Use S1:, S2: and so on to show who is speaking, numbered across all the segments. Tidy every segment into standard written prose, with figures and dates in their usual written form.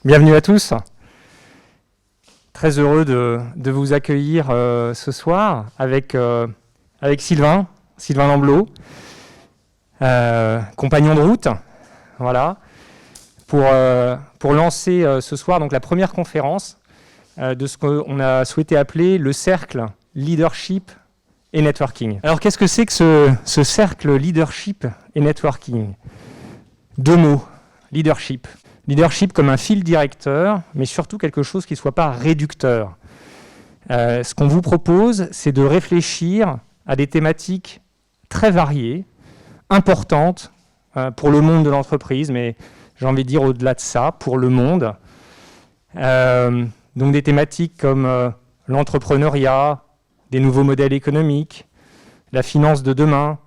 S1: Bienvenue à tous. Très heureux de vous accueillir ce soir avec Sylvain Lamblot, compagnon de route, voilà, pour lancer ce soir donc la première conférence de ce qu'on a souhaité appeler le cercle leadership et networking. Alors qu'est-ce que c'est que ce cercle leadership et networking? Deux mots, leadership. Leadership comme un fil directeur, mais surtout quelque chose qui ne soit pas réducteur. Ce qu'on vous propose, c'est de réfléchir à des thématiques très variées, importantes pour le monde de l'entreprise, mais j'ai envie de dire au-delà de ça, pour le monde. Donc des thématiques comme l'entrepreneuriat, des nouveaux modèles économiques, la finance de demain,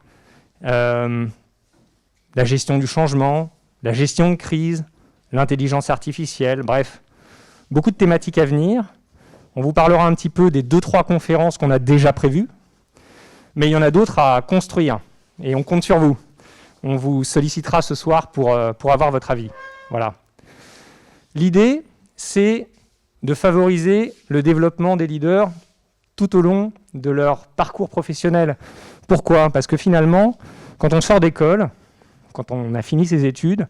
S1: la gestion du changement, la gestion de crise, l'intelligence artificielle, bref, beaucoup de thématiques à venir. On vous parlera un petit peu des 2-3 conférences qu'on a déjà prévues, mais il y en a d'autres à construire, et on compte sur vous. On vous sollicitera ce soir pour avoir votre avis. Voilà. L'idée, c'est de favoriser le développement des leaders tout au long de leur parcours professionnel. Pourquoi? Parce que finalement, quand on sort d'école, quand on a fini ses études,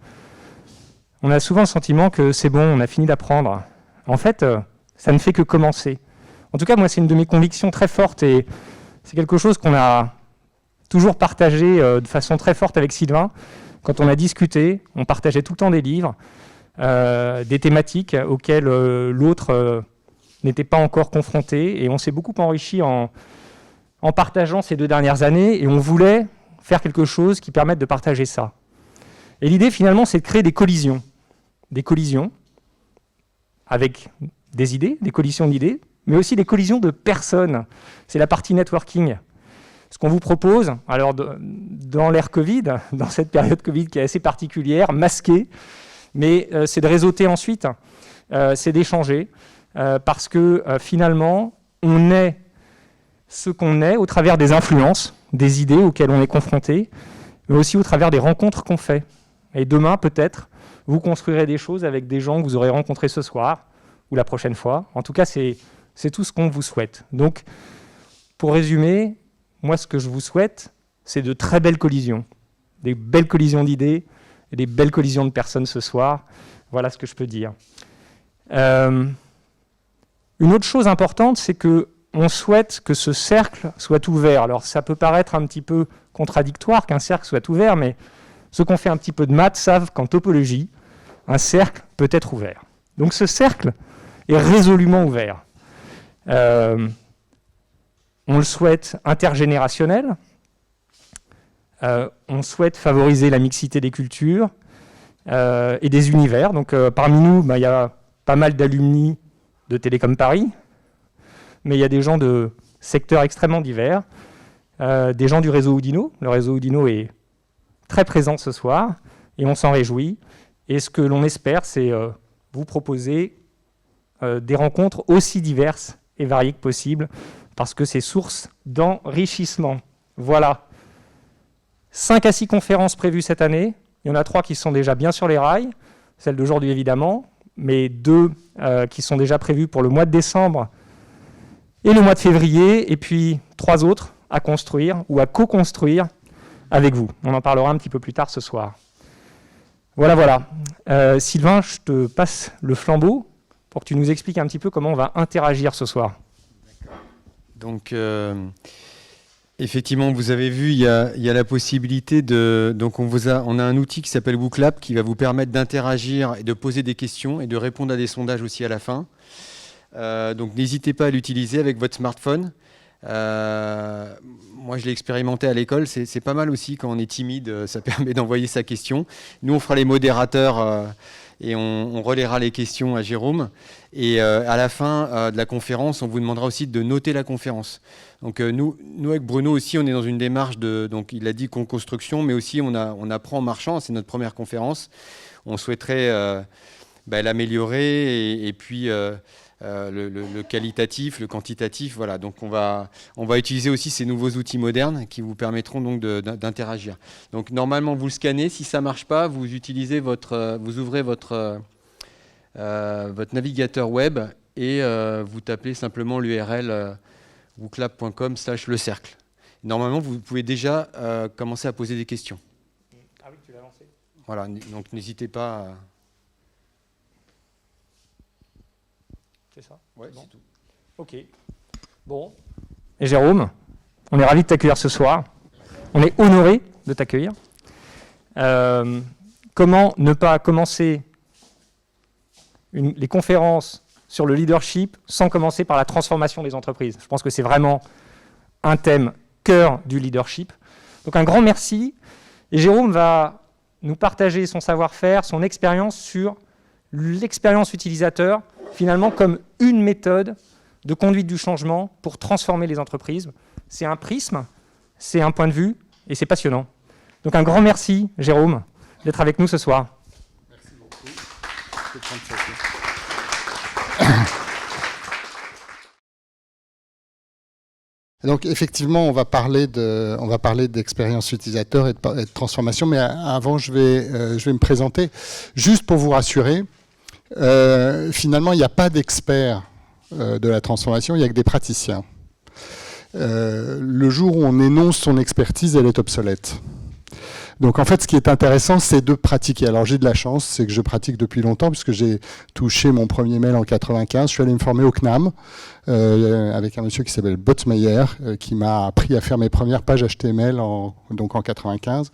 S1: on a souvent le sentiment que c'est bon, on a fini d'apprendre. En fait, ça ne fait que commencer. En tout cas, moi, c'est une de mes convictions très fortes et c'est quelque chose qu'on a toujours partagé de façon très forte avec Sylvain. Quand on a discuté, on partageait tout le temps des livres, des thématiques auxquelles l'autre n'était pas encore confronté. Et on s'est beaucoup enrichi en partageant ces 2 dernières années et on voulait faire quelque chose qui permette de partager ça. Et l'idée, finalement, c'est de créer des collisions avec des idées, des collisions d'idées, mais aussi des collisions de personnes. C'est la partie networking. Ce qu'on vous propose, alors dans l'ère Covid, dans cette période Covid qui est assez particulière, masquée, mais c'est de réseauter ensuite, c'est d'échanger, parce que finalement, on est ce qu'on est au travers des influences, des idées auxquelles on est confronté, mais aussi au travers des rencontres qu'on fait. Et demain, peut-être, vous construirez des choses avec des gens que vous aurez rencontrés ce soir ou la prochaine fois. En tout cas, c'est tout ce qu'on vous souhaite. Donc, pour résumer, moi, ce que je vous souhaite, c'est de très belles collisions. Des belles collisions d'idées et des belles collisions de personnes ce soir. Voilà ce que je peux dire. Une autre chose importante, c'est qu'on souhaite que ce cercle soit ouvert. Alors, ça peut paraître un petit peu contradictoire qu'un cercle soit ouvert, mais ceux qui ont fait un petit peu de maths savent qu'en topologie, un cercle peut être ouvert. Donc ce cercle est résolument ouvert. On le souhaite intergénérationnel. On souhaite favoriser la mixité des cultures et des univers. Donc parmi nous, il y a pas mal d'alumni de Télécom Paris, mais il y a des gens de secteurs extrêmement divers, des gens du réseau Oudinot. Le réseau Oudinot est très présent ce soir, et on s'en réjouit. Et ce que l'on espère, c'est vous proposer des rencontres aussi diverses et variées que possible, parce que c'est source d'enrichissement. Voilà. 5 à 6 conférences prévues cette année. Il y en a 3 qui sont déjà bien sur les rails, celle d'aujourd'hui évidemment, mais 2 qui sont déjà prévues pour le mois de décembre et le mois de février, et puis 3 autres à construire ou à co-construire avec vous. On en parlera un petit peu plus tard ce soir. Voilà. Sylvain, je te passe le flambeau pour que tu nous expliques un petit peu comment on va interagir ce soir.
S2: Donc, effectivement, vous avez vu, il y a la possibilité de... Donc, on a un outil qui s'appelle WooClap qui va vous permettre d'interagir et de poser des questions et de répondre à des sondages aussi à la fin. Donc, n'hésitez pas à l'utiliser avec votre smartphone. Moi, je l'ai expérimenté à l'école, c'est pas mal aussi quand on est timide, ça permet d'envoyer sa question. Nous, on fera les modérateurs et on relaiera les questions à Jérôme. Et à la fin de la conférence, on vous demandera aussi de noter la conférence. Donc nous avec Bruno aussi, on est dans une démarche de, donc il a dit co-construction, mais aussi on apprend en marchant, c'est notre première conférence. On souhaiterait l'améliorer et puis... le qualitatif, le quantitatif, voilà. Donc on va utiliser aussi ces nouveaux outils modernes qui vous permettront donc d'interagir. Donc normalement vous le scannez, si ça marche pas, vous ouvrez votre votre navigateur web et vous tapez simplement l'URL wooklab.com/le cercle. Normalement, vous pouvez déjà commencer à poser des questions.
S1: Ah oui, tu l'as lancé.
S2: Voilà, donc n'hésitez pas à...
S1: C'est ça?
S2: Ouais,
S1: bon.
S2: c'est tout.
S1: Ok. Bon. Et Jérôme, on est ravis de t'accueillir ce soir. On est honoré de t'accueillir. Comment ne pas commencer les conférences sur le leadership sans commencer par la transformation des entreprises? Je pense que c'est vraiment un thème cœur du leadership. Donc un grand merci. Et Jérôme va nous partager son savoir-faire, son expérience sur l'expérience utilisateur, finalement comme une méthode de conduite du changement pour transformer les entreprises. C'est un prisme, c'est un point de vue, et c'est passionnant. Donc un grand merci, Jérôme, d'être avec nous ce soir.
S3: Merci beaucoup. Je vais prendre ça. Donc effectivement, on va parler d'expérience utilisateur et de transformation, mais avant, je vais me présenter. Juste pour vous rassurer, finalement, il n'y a pas d'experts de la transformation, il n'y a que des praticiens. Le jour où on énonce son expertise, elle est obsolète. Donc en fait, ce qui est intéressant, c'est de pratiquer. Alors j'ai de la chance, c'est que je pratique depuis longtemps, puisque j'ai touché mon premier mail en 95. Je suis allé me former au CNAM, avec un monsieur qui s'appelle Botsmeyer, qui m'a appris à faire mes premières pages HTML donc en 95.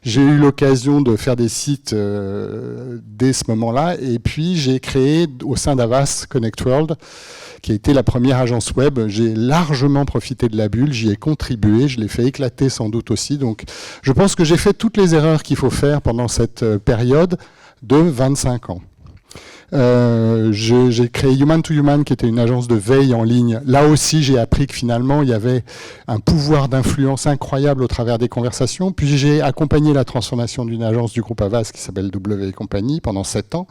S3: J'ai eu l'occasion de faire des sites dès ce moment-là, et puis j'ai créé au sein d'Avast Connect World, qui a été la première agence web. J'ai largement profité de la bulle, j'y ai contribué, je l'ai fait éclater sans doute aussi. Donc je pense que j'ai fait toutes les erreurs qu'il faut faire pendant cette période de 25 ans. J'ai créé Human to Human, qui était une agence de veille en ligne. Là aussi, j'ai appris que finalement, il y avait un pouvoir d'influence incroyable au travers des conversations. Puis j'ai accompagné la transformation d'une agence du groupe Avast qui s'appelle W & Compagnie pendant 7 ans.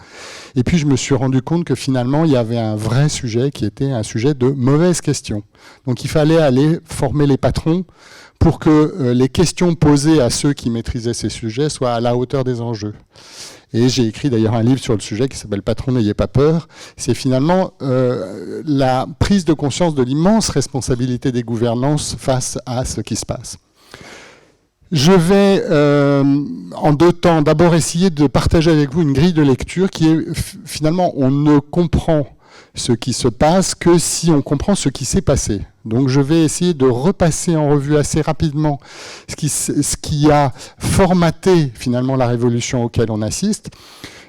S3: Et puis je me suis rendu compte que finalement, il y avait un vrai sujet qui était un sujet de mauvaises questions. Donc il fallait aller former les patrons pour que les questions posées à ceux qui maîtrisaient ces sujets soient à la hauteur des enjeux. Et j'ai écrit d'ailleurs un livre sur le sujet qui s'appelle « Patron, n'ayez pas peur ». C'est finalement la prise de conscience de l'immense responsabilité des gouvernances face à ce qui se passe. Je vais, en 2 temps, d'abord essayer de partager avec vous une grille de lecture qui est, finalement, on ne comprend ce qui se passe que si on comprend ce qui s'est passé. Donc je vais essayer de repasser en revue assez rapidement ce qui a formaté finalement la révolution auquel on assiste.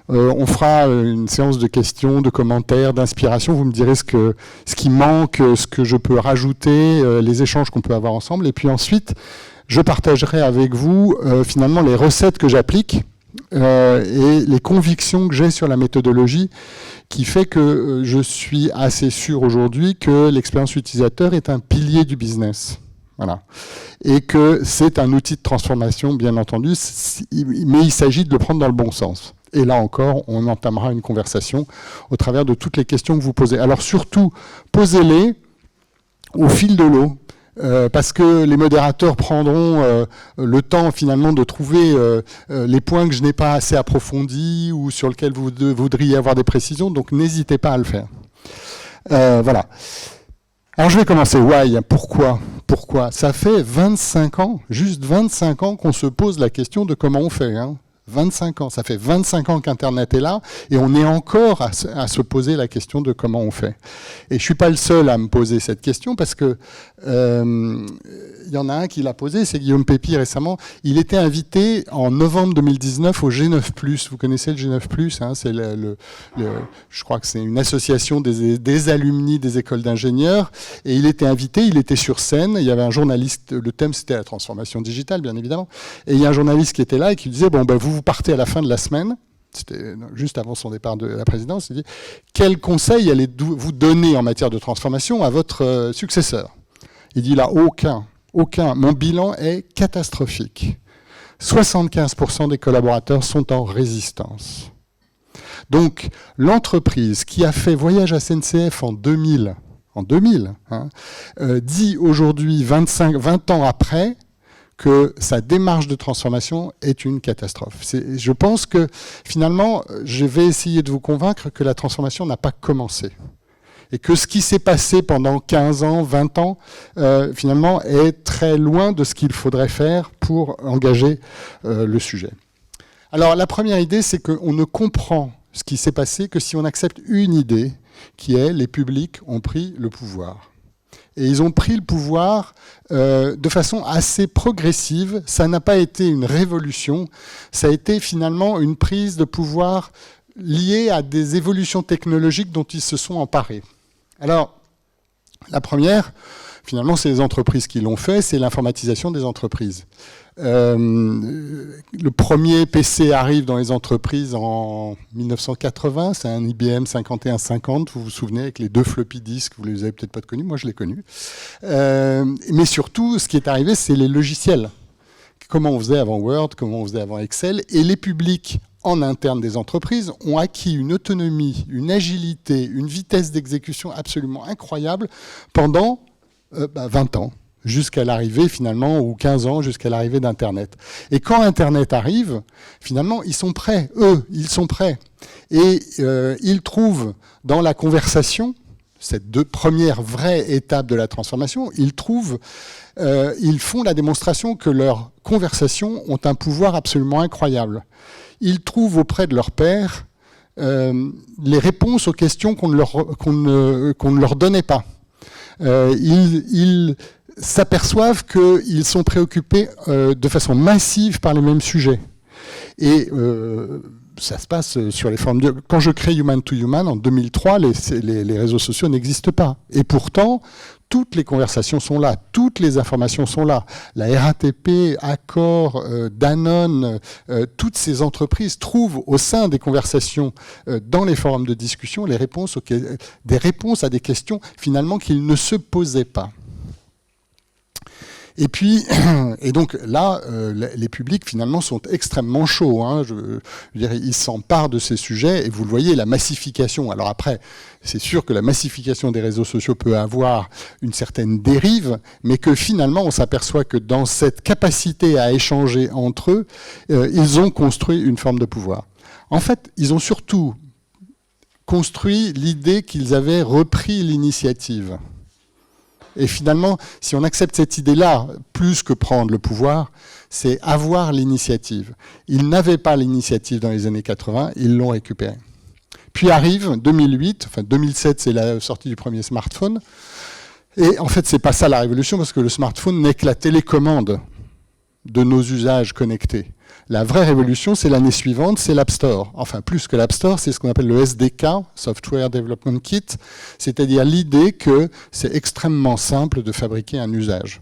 S3: On fera une séance de questions, de commentaires, d'inspiration. Vous me direz ce qui manque, ce que je peux rajouter, les échanges qu'on peut avoir ensemble. Et puis ensuite, je partagerai avec vous finalement les recettes que j'applique et les convictions que j'ai sur la méthodologie, qui fait que je suis assez sûr aujourd'hui que l'expérience utilisateur est un pilier du business. Voilà. Et que c'est un outil de transformation, bien entendu, mais il s'agit de le prendre dans le bon sens. Et là encore, on entamera une conversation au travers de toutes les questions que vous posez. Alors surtout, posez-les au fil de l'eau. Parce que les modérateurs prendront le temps finalement de trouver les points que je n'ai pas assez approfondis ou sur lesquels vous voudriez avoir des précisions, donc n'hésitez pas à le faire. Voilà. Alors je vais commencer. Why ? Pourquoi ? Ça fait 25 ans, juste 25 ans qu'on se pose la question de comment on fait. 25 ans, ça fait 25 ans qu'Internet est là et on est encore à se poser la question de comment on fait. Et je ne suis pas le seul à me poser cette question parce que il y en a un qui l'a posé, c'est Guillaume Pépi récemment. Il était invité en novembre 2019 au G9+. Vous connaissez le G9+, c'est je crois que c'est une association des alumni des écoles d'ingénieurs. Et il était invité, il était sur scène. Il y avait un journaliste, le thème c'était la transformation digitale, bien évidemment. Et il y a un journaliste qui était là et qui disait, bon, ben, vous partez à la fin de la semaine. C'était juste avant son départ de la présidence. Il dit, quel conseil allez-vous donner en matière de transformation à votre successeur ? Il dit là, aucun. Mon bilan est catastrophique. 75% des collaborateurs sont en résistance. Donc, l'entreprise qui a fait Voyage à SNCF en 2000, dit aujourd'hui, 20 ans après, que sa démarche de transformation est une catastrophe. Je pense que finalement, je vais essayer de vous convaincre que la transformation n'a pas commencé. Et que ce qui s'est passé pendant 15 ans, 20 ans, finalement, est très loin de ce qu'il faudrait faire pour engager le sujet. Alors, la première idée, c'est qu'on ne comprend ce qui s'est passé que si on accepte une idée, qui est les publics ont pris le pouvoir. Et ils ont pris le pouvoir de façon assez progressive. Ça n'a pas été une révolution, ça a été finalement une prise de pouvoir liée à des évolutions technologiques dont ils se sont emparés. Alors, la première, finalement, c'est les entreprises qui l'ont fait, c'est l'informatisation des entreprises. Le premier PC arrive dans les entreprises en 1980, c'est un IBM 5150, vous vous souvenez, avec les 2 floppy disks, vous les avez peut-être pas connus, moi je l'ai connu. Mais surtout, ce qui est arrivé, c'est les logiciels. Comment on faisait avant Word, comment on faisait avant Excel, et les publics en interne des entreprises ont acquis une autonomie, une agilité, une vitesse d'exécution absolument incroyable pendant 20 ans, jusqu'à l'arrivée finalement, ou 15 ans, jusqu'à l'arrivée d'Internet. Et quand Internet arrive, finalement, ils sont prêts, eux, ils sont prêts. Et ils trouvent dans la conversation, cette première vraie étape de la transformation, ils font la démonstration que leurs conversations ont un pouvoir absolument incroyable. Ils trouvent auprès de leurs pairs les réponses aux questions qu'on ne leur donnait pas. Ils s'aperçoivent qu'ils sont préoccupés de façon massive par les mêmes sujets. Et ça se passe sur les formes de... Quand je crée Human to Human, en 2003, les réseaux sociaux n'existent pas. Et pourtant, toutes les conversations sont là, toutes les informations sont là. La RATP, Accor, Danone, toutes ces entreprises trouvent au sein des conversations, dans les forums de discussion, des réponses à des questions finalement qu'ils ne se posaient pas. Et donc là, les publics finalement sont extrêmement chauds. Hein. Je veux dire, ils s'emparent de ces sujets et vous le voyez, la massification. Alors après, c'est sûr que la massification des réseaux sociaux peut avoir une certaine dérive, mais que finalement, on s'aperçoit que dans cette capacité à échanger entre eux, ils ont construit une forme de pouvoir. En fait, ils ont surtout construit l'idée qu'ils avaient repris l'initiative. Et finalement, si on accepte cette idée-là, plus que prendre le pouvoir, c'est avoir l'initiative. Ils n'avaient pas l'initiative dans les années 80, ils l'ont récupérée. Puis arrive 2008, enfin 2007, c'est la sortie du premier smartphone. Et en fait, c'est pas ça la révolution, parce que le smartphone n'est que la télécommande de nos usages connectés. La vraie révolution, c'est l'année suivante, c'est l'App Store. Enfin, plus que l'App Store, c'est ce qu'on appelle le SDK, Software Development Kit, c'est-à-dire l'idée que c'est extrêmement simple de fabriquer un usage.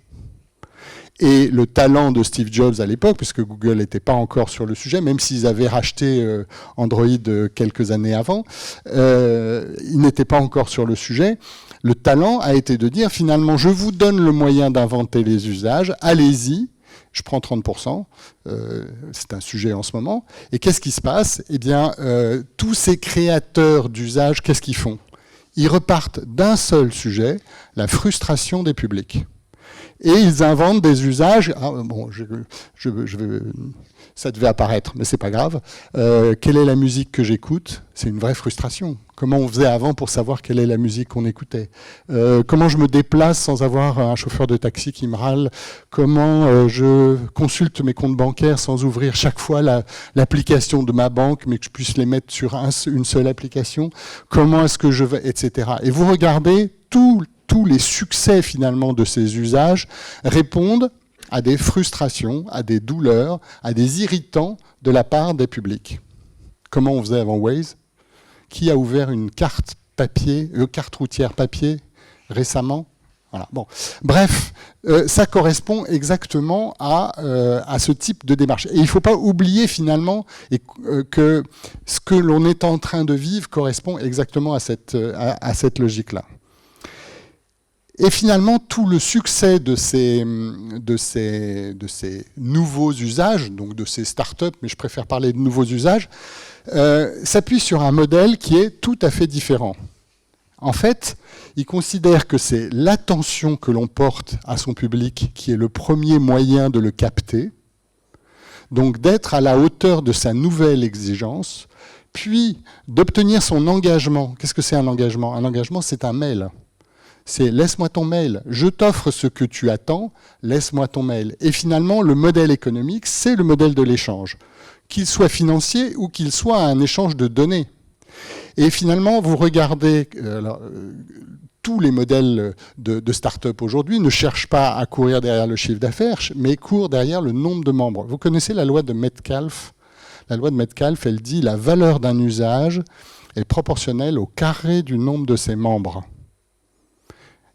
S3: Et le talent de Steve Jobs à l'époque, puisque Google n'était pas encore sur le sujet, même s'ils avaient racheté Android quelques années avant, ils n'étaient pas encore sur le sujet. Le talent a été de dire, finalement, je vous donne le moyen d'inventer les usages, allez-y, je prends 30%, c'est un sujet en ce moment. Et qu'est-ce qui se passe? Eh bien, tous ces créateurs d'usages, qu'est-ce qu'ils font? Ils repartent d'un seul sujet, la frustration des publics. Et ils inventent des usages. Bon, ça devait apparaître, mais c'est pas grave. Quelle est la musique que j'écoute? C'est une vraie frustration. Comment on faisait avant pour savoir quelle est la musique qu'on écoutait? Comment je me déplace sans avoir un chauffeur de taxi qui me râle? Comment je consulte mes comptes bancaires sans ouvrir chaque fois l'application de ma banque, mais que je puisse les mettre sur une seule application? Comment est-ce que je vais, etc. Et vous regardez tous les succès finalement de ces usages répondent à des frustrations, à des douleurs, à des irritants de la part des publics. Comment on faisait avant Waze? Qui a ouvert une carte routière papier récemment? Voilà. Bon. Bref, ça correspond exactement à ce type de démarche. Et il ne faut pas oublier finalement que ce que l'on est en train de vivre correspond exactement à cette logique-là. Et finalement, tout le succès de ces nouveaux usages, donc de ces startups, mais je préfère parler de nouveaux usages, s'appuie sur un modèle qui est tout à fait différent. En fait, il considère que c'est l'attention que l'on porte à son public qui est le premier moyen de le capter, donc d'être à la hauteur de sa nouvelle exigence, puis d'obtenir son engagement. Qu'est-ce que c'est un engagement? Un engagement, c'est un mail. C'est « laisse-moi ton mail, je t'offre ce que tu attends, laisse-moi ton mail ». Et finalement, le modèle économique, c'est le modèle de l'échange, qu'il soit financier ou qu'il soit un échange de données. Et finalement, vous regardez, tous les modèles de start-up aujourd'hui ne cherchent pas à courir derrière le chiffre d'affaires, mais courent derrière le nombre de membres. Vous connaissez la loi de Metcalfe? La loi de Metcalfe, elle dit la valeur d'un usage est proportionnelle au carré du nombre de ses membres.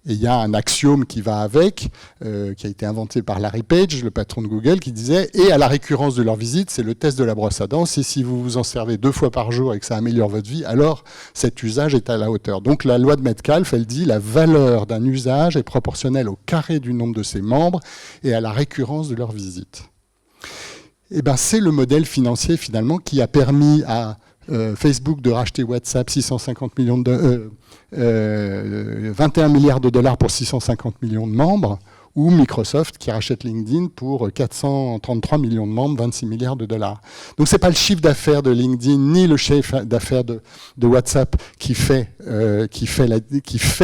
S3: Et il y a un axiome qui va avec, qui a été inventé par Larry Page, le patron de Google, qui disait « Et à la récurrence de leur visite, c'est le test de la brosse à dents. Et si vous vous en servez 2 fois par jour et que ça améliore votre vie, alors cet usage est à la hauteur. » Donc la loi de Metcalfe, elle dit « La valeur d'un usage est proportionnelle au carré du nombre de ses membres et à la récurrence de leur visite. » Et ben, c'est le modèle financier, finalement, qui a permis à Facebook de racheter WhatsApp 21 milliards de dollars pour 650 millions de membres, ou Microsoft qui rachète LinkedIn pour 433 millions de membres, 26 milliards de dollars. Donc ce n'est pas le chiffre d'affaires de LinkedIn ni le chiffre d'affaires de WhatsApp qui fait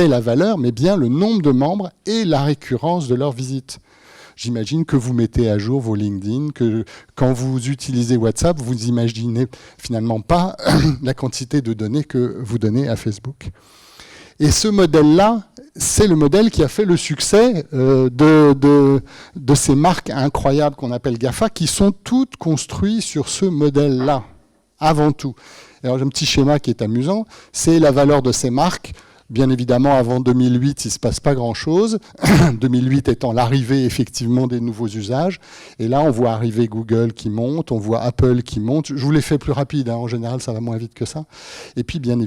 S3: la valeur, mais bien le nombre de membres et la récurrence de leurs visites. J'imagine que vous mettez à jour vos LinkedIn, que quand vous utilisez WhatsApp, vous n'imaginez finalement pas la quantité de données que vous donnez à Facebook. Et ce modèle-là, c'est le modèle qui a fait le succès de ces marques incroyables qu'on appelle GAFA, qui sont toutes construites sur ce modèle-là, avant tout. Alors j'ai un petit schéma qui est amusant, c'est la valeur de ces marques. Bien évidemment, avant 2008, il ne se passe pas grand-chose. 2008 étant l'arrivée, effectivement, des nouveaux usages. Et là, on voit arriver Google qui monte, on voit Apple qui monte. Je vous l'ai fait plus rapide, hein. En général, ça va moins vite que ça. Et puis, bien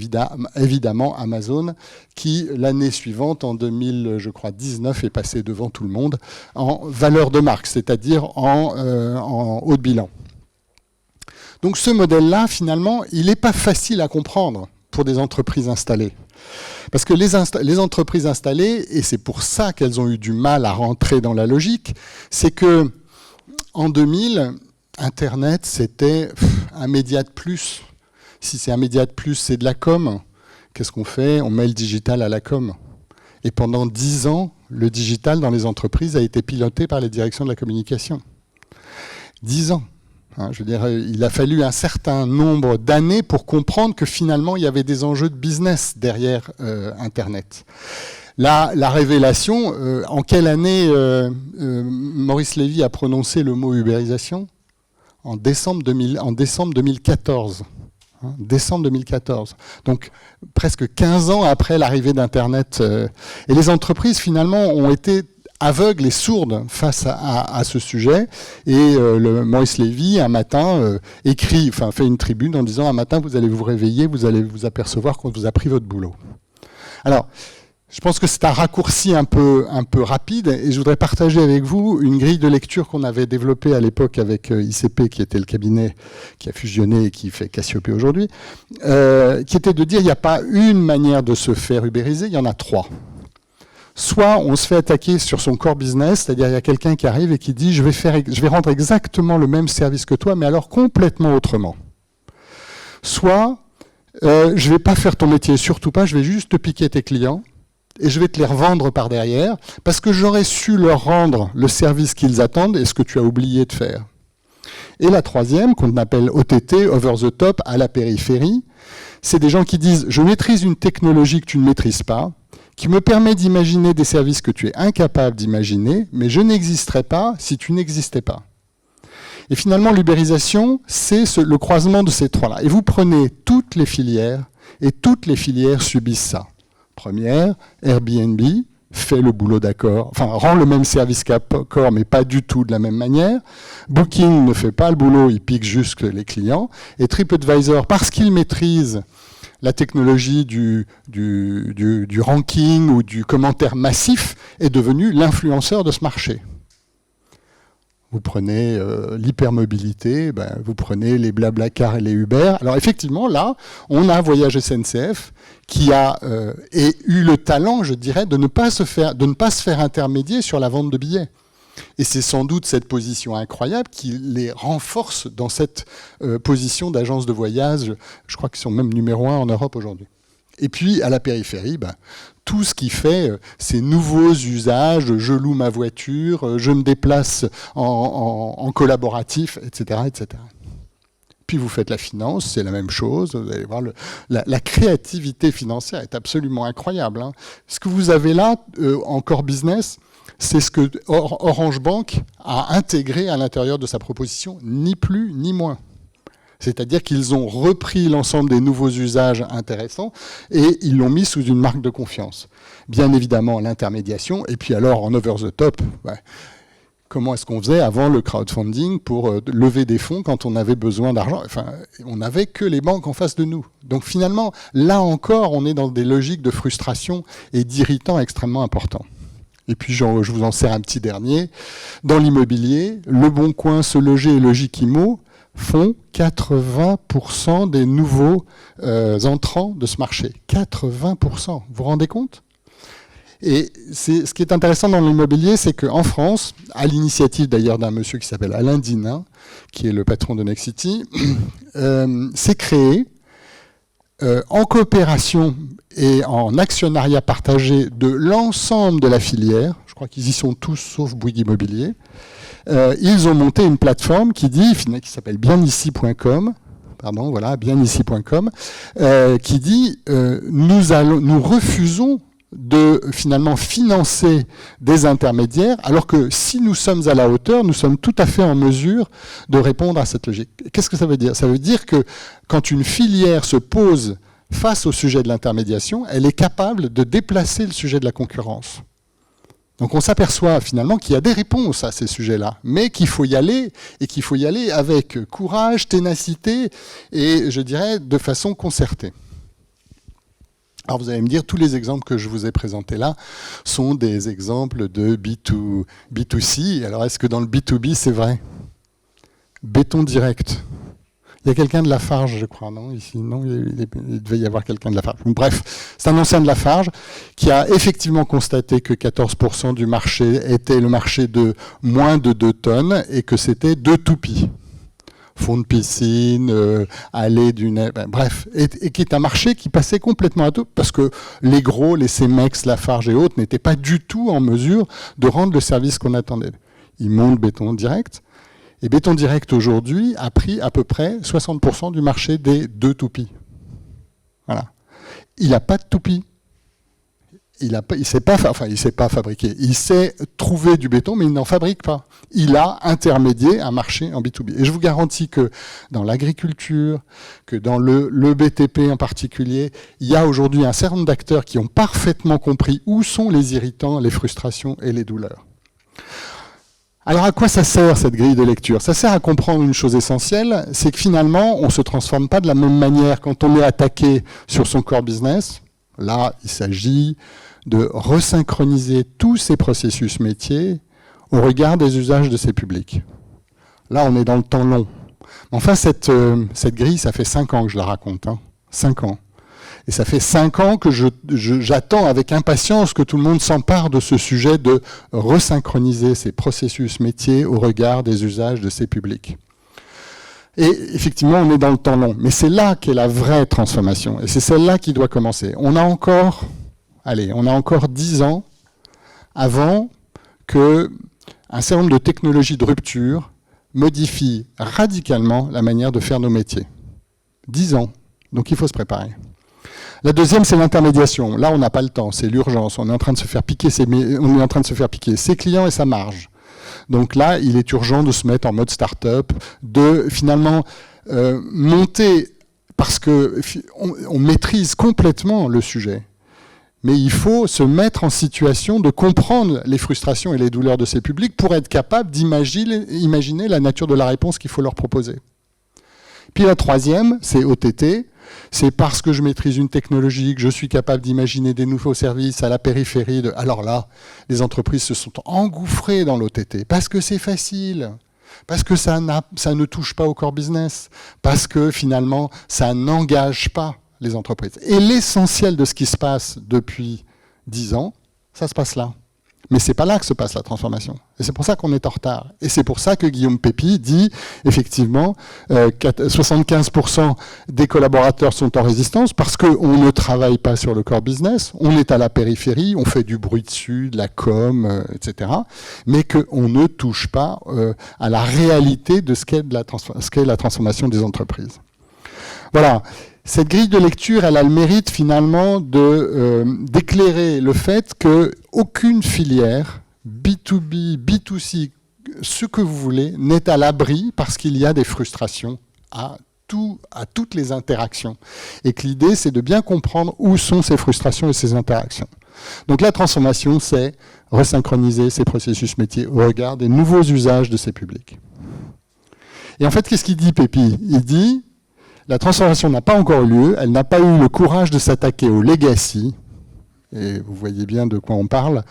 S3: évidemment, Amazon, qui, l'année suivante, en 2019, est passé devant tout le monde en valeur de marque, c'est-à-dire en haut de bilan. Donc, ce modèle-là, finalement, il n'est pas facile à comprendre pour des entreprises installées. Parce que les entreprises installées, et c'est pour ça qu'elles ont eu du mal à rentrer dans la logique, c'est que en 2000, Internet, c'était un média de plus. Si c'est un média de plus, c'est de la com. Qu'est-ce qu'on fait? On met le digital à la com. Et pendant 10 ans, le digital dans les entreprises a été piloté par les directions de la communication. 10 ans. Je veux dire, il a fallu un certain nombre d'années pour comprendre que finalement, il y avait des enjeux de business derrière Internet. La révélation, en quelle année Maurice Lévy a prononcé le mot ubérisation? En décembre 2014. Décembre 2014. Donc, presque 15 ans après l'arrivée d'Internet. Et les entreprises, finalement, ont été aveugles et sourdes face à ce sujet. Et Maurice Lévy, un matin, fait une tribune en disant « Un matin, vous allez vous réveiller, vous allez vous apercevoir qu'on vous a pris votre boulot. » Alors, je pense que c'est un raccourci un peu rapide, et je voudrais partager avec vous une grille de lecture qu'on avait développée à l'époque avec ICP, qui était le cabinet qui a fusionné et qui fait Cassiopée aujourd'hui, qui était de dire il n'y a pas une manière de se faire ubériser, il y en a 3. Soit on se fait attaquer sur son core business, c'est-à-dire il y a quelqu'un qui arrive et qui dit je vais rendre exactement le même service que toi, mais alors complètement autrement. Soit je ne vais pas faire ton métier, surtout pas, je vais juste te piquer tes clients et je vais te les revendre par derrière parce que j'aurais su leur rendre le service qu'ils attendent et ce que tu as oublié de faire. Et la troisième, qu'on appelle OTT, over the top, à la périphérie, c'est des gens qui disent je maîtrise une technologie que tu ne maîtrises pas, qui me permet d'imaginer des services que tu es incapable d'imaginer, mais je n'existerais pas si tu n'existais pas. Et finalement, l'ubérisation, c'est le croisement de ces trois-là. Et vous prenez toutes les filières, et toutes les filières subissent ça. Première, Airbnb fait le boulot d'accord, enfin rend le même service qu'Accor, mais pas du tout de la même manière. Booking ne fait pas le boulot, il pique juste les clients. Et TripAdvisor, parce qu'il maîtrise la technologie du ranking ou du commentaire massif, est devenu l'influenceur de ce marché. Vous prenez l'hypermobilité, vous prenez les Blablacar et les Uber. Alors effectivement, là, on a Voyage SNCF qui a eu le talent, je dirais, de ne pas se faire intermédier sur la vente de billets. Et c'est sans doute cette position incroyable qui les renforce dans cette position d'agence de voyage. Je crois qu'ils sont même numéro 1 en Europe aujourd'hui. Et puis, à la périphérie, tout ce qui fait ces nouveaux usages, je loue ma voiture, je me déplace en collaboratif, etc., etc. Puis vous faites la finance, c'est la même chose. Vous allez voir, la créativité financière est absolument incroyable. Hein. Ce que vous avez là, en core business, c'est ce que Orange Bank a intégré à l'intérieur de sa proposition, ni plus ni moins. C'est-à-dire qu'ils ont repris l'ensemble des nouveaux usages intéressants et ils l'ont mis sous une marque de confiance. Bien évidemment, l'intermédiation, et puis alors en over the top, comment est-ce qu'on faisait avant le crowdfunding pour lever des fonds quand on avait besoin d'argent? Enfin, on n'avait que les banques en face de nous. Donc finalement, là encore, on est dans des logiques de frustration et d'irritants extrêmement importants. Et puis je vous en sers un petit dernier. Dans l'immobilier, Le Bon Coin, Se Loger et Logikimo font 80% des nouveaux entrants de ce marché. 80%, vous vous rendez compte? Et ce qui est intéressant dans l'immobilier, c'est qu'en France, à l'initiative d'ailleurs d'un monsieur qui s'appelle Alain Dinin, qui est le patron de Nexity, c'est créé en coopération et en actionnariat partagé de l'ensemble de la filière. Je crois qu'ils y sont tous, sauf Bouygues Immobilier. Ils ont monté une plateforme qui s'appelle bienici.com, qui dit nous refusons de finalement financer des intermédiaires, alors que si nous sommes à la hauteur, nous sommes tout à fait en mesure de répondre à cette logique. Qu'est-ce que ça veut dire? Ça veut dire que quand une filière se pose face au sujet de l'intermédiation, elle est capable de déplacer le sujet de la concurrence. Donc on s'aperçoit finalement qu'il y a des réponses à ces sujets-là, mais qu'il faut y aller, et qu'il faut y aller avec courage, ténacité, et je dirais de façon concertée. Alors vous allez me dire, tous les exemples que je vous ai présentés là sont des exemples de B2C. Alors est-ce que dans le B2B c'est vrai? Béton direct. Il y a quelqu'un de Lafarge, je crois, non? Ici, non, il devait y avoir quelqu'un de Lafarge. Bref, c'est un ancien de Lafarge qui a effectivement constaté que 14% du marché était le marché de moins de 2 tonnes et que c'était 2 toupies. Fond de piscine, allée d'une... bref, et qui est un marché qui passait complètement à tout, parce que les gros, les Cemex, Lafarge et autres, n'étaient pas du tout en mesure de rendre le service qu'on attendait. Ils montent Béton Direct, et Béton Direct aujourd'hui a pris à peu près 60% du marché des 2 toupies. Voilà. Il n'a pas de toupie. Il ne sait pas fabriquer. Il sait trouver du béton, mais il n'en fabrique pas. Il a intermédié un marché en B2B. Et je vous garantis que dans l'agriculture, que dans le BTP en particulier, il y a aujourd'hui un certain nombre d'acteurs qui ont parfaitement compris où sont les irritants, les frustrations et les douleurs. Alors à quoi ça sert cette grille de lecture? Ça sert à comprendre une chose essentielle, c'est que finalement, on ne se transforme pas de la même manière quand on est attaqué sur son core business. Là, il s'agit de resynchroniser tous ces processus métiers au regard des usages de ces publics. Là, on est dans le temps long. Enfin, cette grille, ça fait 5 ans que je la raconte. 5 ans. Et ça fait 5 ans que j'attends avec impatience que tout le monde s'empare de ce sujet de resynchroniser ces processus métiers au regard des usages de ces publics. Et effectivement, on est dans le temps long. Mais c'est là qu'est la vraie transformation. Et c'est celle-là qui doit commencer. On a encore 10 ans avant qu'un certain nombre de technologies de rupture modifient radicalement la manière de faire nos métiers. 10 ans. Donc il faut se préparer. La deuxième, c'est l'intermédiation. Là, on n'a pas le temps, c'est l'urgence. On est en train de se faire piquer ses clients et sa marge. Donc là, il est urgent de se mettre en mode start-up, de finalement monter, parce qu'on maîtrise complètement le sujet. Mais il faut se mettre en situation de comprendre les frustrations et les douleurs de ces publics pour être capable d'imaginer la nature de la réponse qu'il faut leur proposer. Puis la troisième, c'est OTT. c'est parce que je maîtrise une technologie, que je suis capable d'imaginer des nouveaux services à la périphérie. Alors là, les entreprises se sont engouffrées dans l'OTT, parce que c'est facile, parce que ça ne touche pas au core business, parce que finalement, ça n'engage pas les entreprises. Et l'essentiel de ce qui se passe depuis 10 ans, ça se passe là. Mais ce n'est pas là que se passe la transformation. Et c'est pour ça qu'on est en retard. Et c'est pour ça que Guillaume Pépi dit, effectivement, 75% des collaborateurs sont en résistance parce qu'on ne travaille pas sur le core business, on est à la périphérie, on fait du bruit dessus, de la com, etc. Mais qu'on ne touche pas à la réalité de ce qu'est la transformation des entreprises. Voilà. Cette grille de lecture, elle a le mérite finalement d'éclairer le fait qu'aucune filière, B2B, B2C, ce que vous voulez, n'est à l'abri parce qu'il y a des frustrations à toutes les interactions. Et que l'idée, c'est de bien comprendre où sont ces frustrations et ces interactions. Donc la transformation, c'est resynchroniser ces processus métiers au regard des nouveaux usages de ces publics. Et en fait, qu'est-ce qu'il dit, Pépi? Il dit... La transformation n'a pas encore eu lieu, elle n'a pas eu le courage de s'attaquer au legacy, et vous voyez bien de quoi on parle,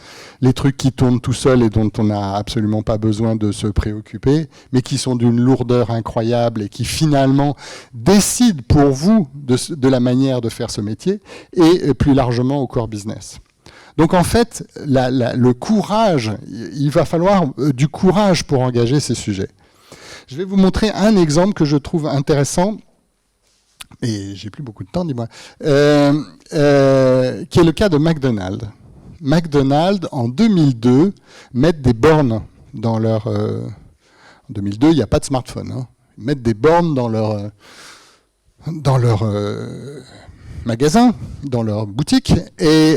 S3: les trucs qui tournent tout seuls et dont on n'a absolument pas besoin de se préoccuper, mais qui sont d'une lourdeur incroyable et qui finalement décident pour vous de la manière de faire ce métier, et plus largement au core business. Donc en fait, le courage, il va falloir du courage pour engager ces sujets. Je vais vous montrer un exemple que je trouve intéressant, et j'ai plus beaucoup de temps, dis-moi, qui est le cas de McDonald's. McDonald's, en 2002, mettent des bornes dans leur... en 2002, il n'y a pas de smartphone. Hein. Ils mettent des bornes dans leur magasins, dans leur boutique, et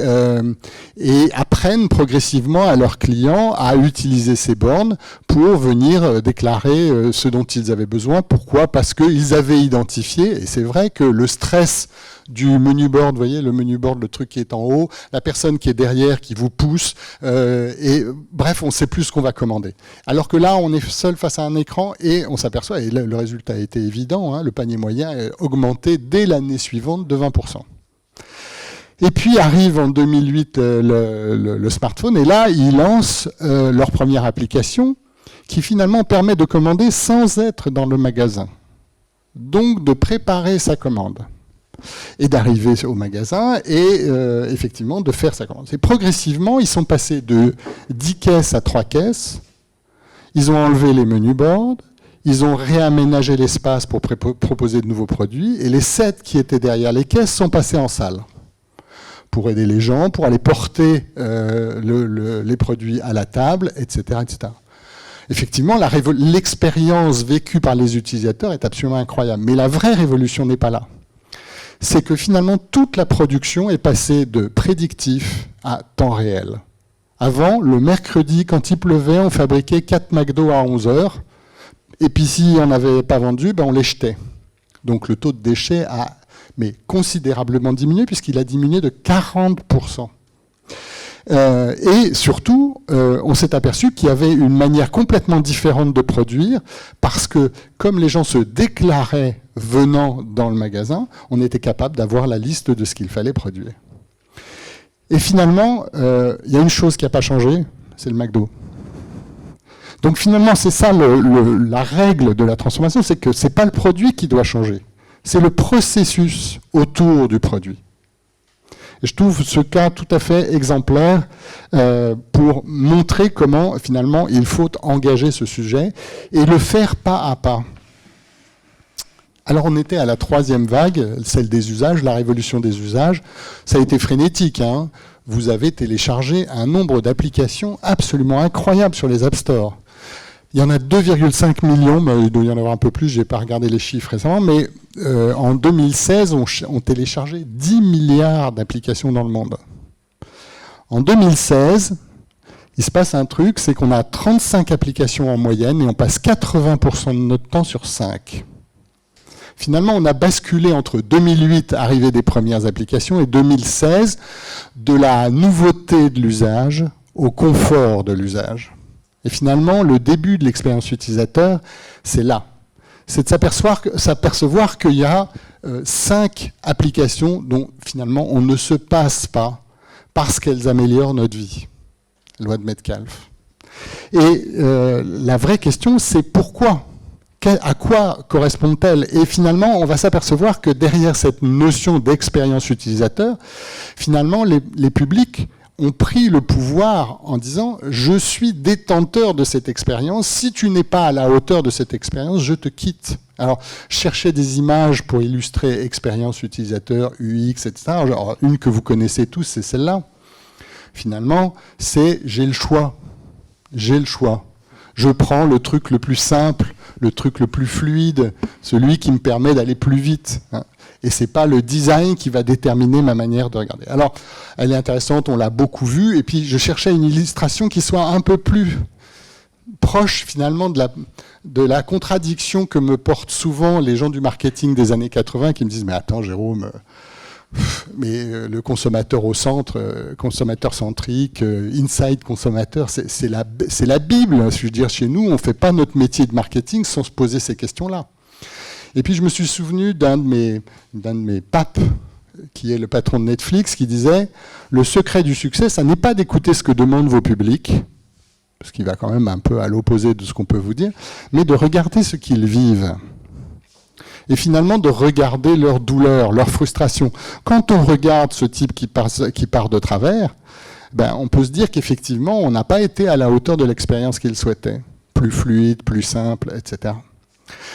S3: apprennent progressivement à leurs clients à utiliser ces bornes pour venir déclarer ce dont ils avaient besoin. Pourquoi? Parce qu'ils avaient identifié, et c'est vrai que le stress du menu board, vous voyez, le menu board, le truc qui est en haut, la personne qui est derrière, qui vous pousse, et bref, on ne sait plus ce qu'on va commander. Alors que là, on est seul face à un écran et on s'aperçoit, et le résultat a été évident, hein, le panier moyen est augmenté dès l'année suivante de 20%. Et puis arrive en 2008 le smartphone, et là, ils lancent leur première application qui finalement permet de commander sans être dans le magasin. Donc de préparer sa commande et d'arriver au magasin et effectivement de faire sa commande. Et progressivement, ils sont passés de 10 caisses à 3 caisses, ils ont enlevé les menus boards, ils ont réaménagé l'espace pour proposer de nouveaux produits, et les 7 qui étaient derrière les caisses sont passés en salle pour aider les gens, pour aller porter les produits à la table, etc. etc. Effectivement, l'expérience vécue par les utilisateurs est absolument incroyable. Mais la vraie révolution n'est pas là. C'est que finalement, toute la production est passée de prédictif à temps réel. Avant, le mercredi, quand il pleuvait, on fabriquait 4 McDo à 11 heures. Et puis, si on n'avait pas vendu, on les jetait. Donc, le taux de déchets a considérablement diminué, puisqu'il a diminué de 40%. Et surtout, on s'est aperçu qu'il y avait une manière complètement différente de produire, parce que comme les gens se déclaraient venant dans le magasin, on était capable d'avoir la liste de ce qu'il fallait produire. Et finalement, il y a une chose qui n'a pas changé, c'est le McDo. Donc finalement, c'est ça la règle de la transformation, c'est que ce n'est pas le produit qui doit changer, c'est le processus autour du produit. Et je trouve ce cas tout à fait exemplaire pour montrer comment, finalement, il faut engager ce sujet et le faire pas à pas. Alors, on était à la 3e vague, celle des usages, la révolution des usages. Ça a été frénétique, hein. Vous avez téléchargé un nombre d'applications absolument incroyable sur les App Store. Il y en a 2,5 millions, mais il doit y en avoir un peu plus, je n'ai pas regardé les chiffres récemment, mais en 2016, on téléchargeait 10 milliards d'applications dans le monde. En 2016, il se passe un truc, c'est qu'on a 35 applications en moyenne et on passe 80% de notre temps sur 5. Finalement, on a basculé entre 2008, arrivée des premières applications, et 2016, de la nouveauté de l'usage au confort de l'usage. Et finalement, le début de l'expérience utilisateur, c'est là. C'est de s'apercevoir qu'il y a 5 applications dont finalement on ne se passe pas parce qu'elles améliorent notre vie. Loi de Metcalfe. Et la vraie question, c'est pourquoi ? À quoi correspondent-elles ? Et finalement, on va s'apercevoir que derrière cette notion d'expérience utilisateur, finalement, les publics ont pris le pouvoir en disant « je suis détenteur de cette expérience, si tu n'es pas à la hauteur de cette expérience, je te quitte ». Alors, je cherchais des images pour illustrer expérience utilisateur, UX, etc. Alors, une que vous connaissez tous, c'est celle-là. Finalement, c'est « j'ai le choix ». J'ai le choix. Je prends le truc le plus simple, le truc le plus fluide, celui qui me permet d'aller plus vite. Et ce n'est pas le design qui va déterminer ma manière de regarder. Alors, elle est intéressante, on l'a beaucoup vue, et puis je cherchais une illustration qui soit un peu plus proche finalement de la contradiction que me portent souvent les gens du marketing des années 80 qui me disent « mais attends Jérôme, mais le consommateur au centre, consommateur centrique, inside consommateur, c'est la Bible. Je veux dire, chez nous, on ne fait pas notre métier de marketing sans se poser ces questions-là. » Et puis je me suis souvenu d'un de mes papes, qui est le patron de Netflix, qui disait « Le secret du succès, ça n'est pas d'écouter ce que demandent vos publics, ce qui va quand même un peu à l'opposé de ce qu'on peut vous dire, mais de regarder ce qu'ils vivent. » Et finalement de regarder leur douleur, leur frustration. Quand on regarde ce type qui part de travers, ben on peut se dire qu'effectivement, on n'a pas été à la hauteur de l'expérience qu'il souhaitait. Plus fluide, plus simple, etc.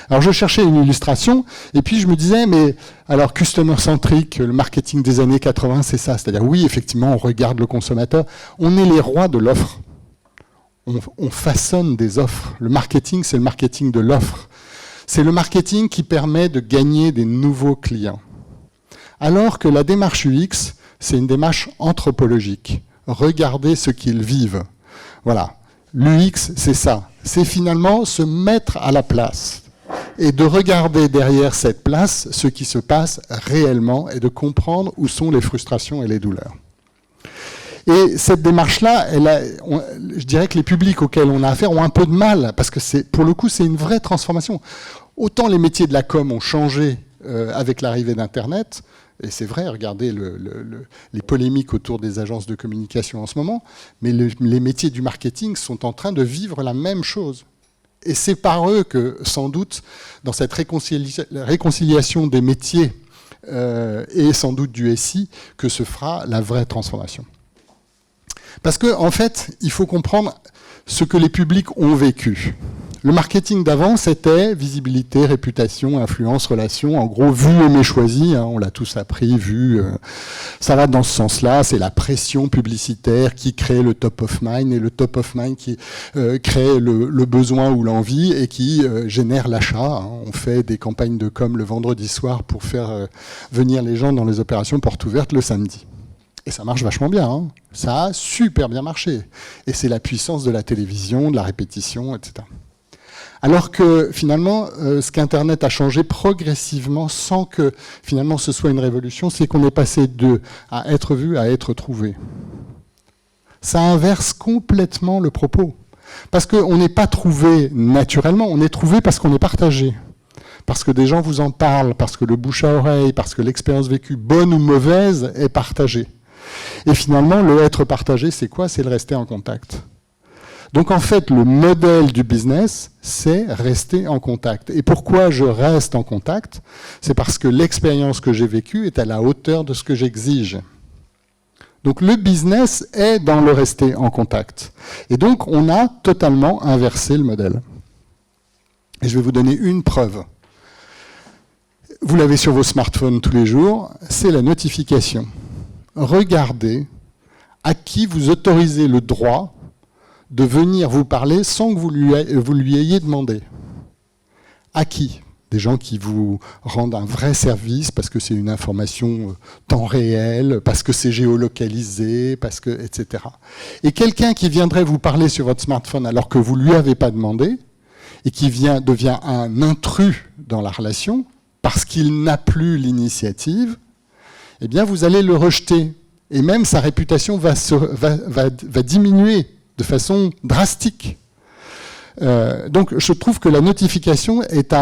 S3: Alors je cherchais une illustration, et puis je me disais, mais alors customer-centric, le marketing des années 80, c'est ça. C'est-à-dire, oui, effectivement, on regarde le consommateur. On est les rois de l'offre. On façonne des offres. Le marketing, c'est le marketing de l'offre. C'est le marketing qui permet de gagner des nouveaux clients. Alors que la démarche UX, c'est une démarche anthropologique. Regardez ce qu'ils vivent. Voilà. L'UX, c'est ça. C'est finalement se mettre à la place et de regarder derrière cette place ce qui se passe réellement et de comprendre où sont les frustrations et les douleurs. Et cette démarche-là, je dirais que les publics auxquels on a affaire ont un peu de mal, parce que pour le coup, c'est une vraie transformation. Autant les métiers de la com ont changé avec l'arrivée d'Internet, et c'est vrai, regardez les polémiques autour des agences de communication en ce moment, mais les métiers du marketing sont en train de vivre la même chose. Et c'est par eux que, sans doute, dans cette réconciliation des métiers et sans doute du SI, que se fera la vraie transformation. Parce qu'en fait, il faut comprendre ce que les publics ont vécu. Le marketing d'avant, c'était visibilité, réputation, influence, relation, en gros, vu, aimé, choisi, hein, on l'a tous appris, vu, ça va dans ce sens-là, c'est la pression publicitaire qui crée le top of mind, et le top of mind qui crée le besoin ou l'envie, et qui génère l'achat. Hein. On fait des campagnes de com le vendredi soir pour faire venir les gens dans les opérations portes ouvertes le samedi. Et ça marche vachement bien, hein. Ça a super bien marché. Et c'est la puissance de la télévision, de la répétition, etc. Alors que finalement, ce qu'Internet a changé progressivement, sans que finalement ce soit une révolution, c'est qu'on est passé de à être vu à être trouvé. Ça inverse complètement le propos. Parce qu'on n'est pas trouvé naturellement, on est trouvé parce qu'on est partagé. Parce que des gens vous en parlent, parce que le bouche à oreille, parce que l'expérience vécue, bonne ou mauvaise, est partagée. Et finalement, le être partagé, c'est quoi ? C'est le rester en contact. Donc en fait, le modèle du business, c'est rester en contact. Et pourquoi je reste en contact ? C'est parce que l'expérience que j'ai vécue est à la hauteur de ce que j'exige. Donc le business est dans le rester en contact. Et donc on a totalement inversé le modèle. Et je vais vous donner une preuve. Vous l'avez sur vos smartphones tous les jours, c'est la notification. Regardez à qui vous autorisez le droit de venir vous parler sans que vous lui ayez demandé. À qui ? Des gens qui vous rendent un vrai service parce que c'est une information temps réel, parce que c'est géolocalisé, parce que, etc. Et quelqu'un qui viendrait vous parler sur votre smartphone alors que vous ne lui avez pas demandé et qui devient un intrus dans la relation parce qu'il n'a plus l'initiative, eh bien vous allez le rejeter. Et même sa réputation va diminuer de façon drastique. Donc je trouve que la notification est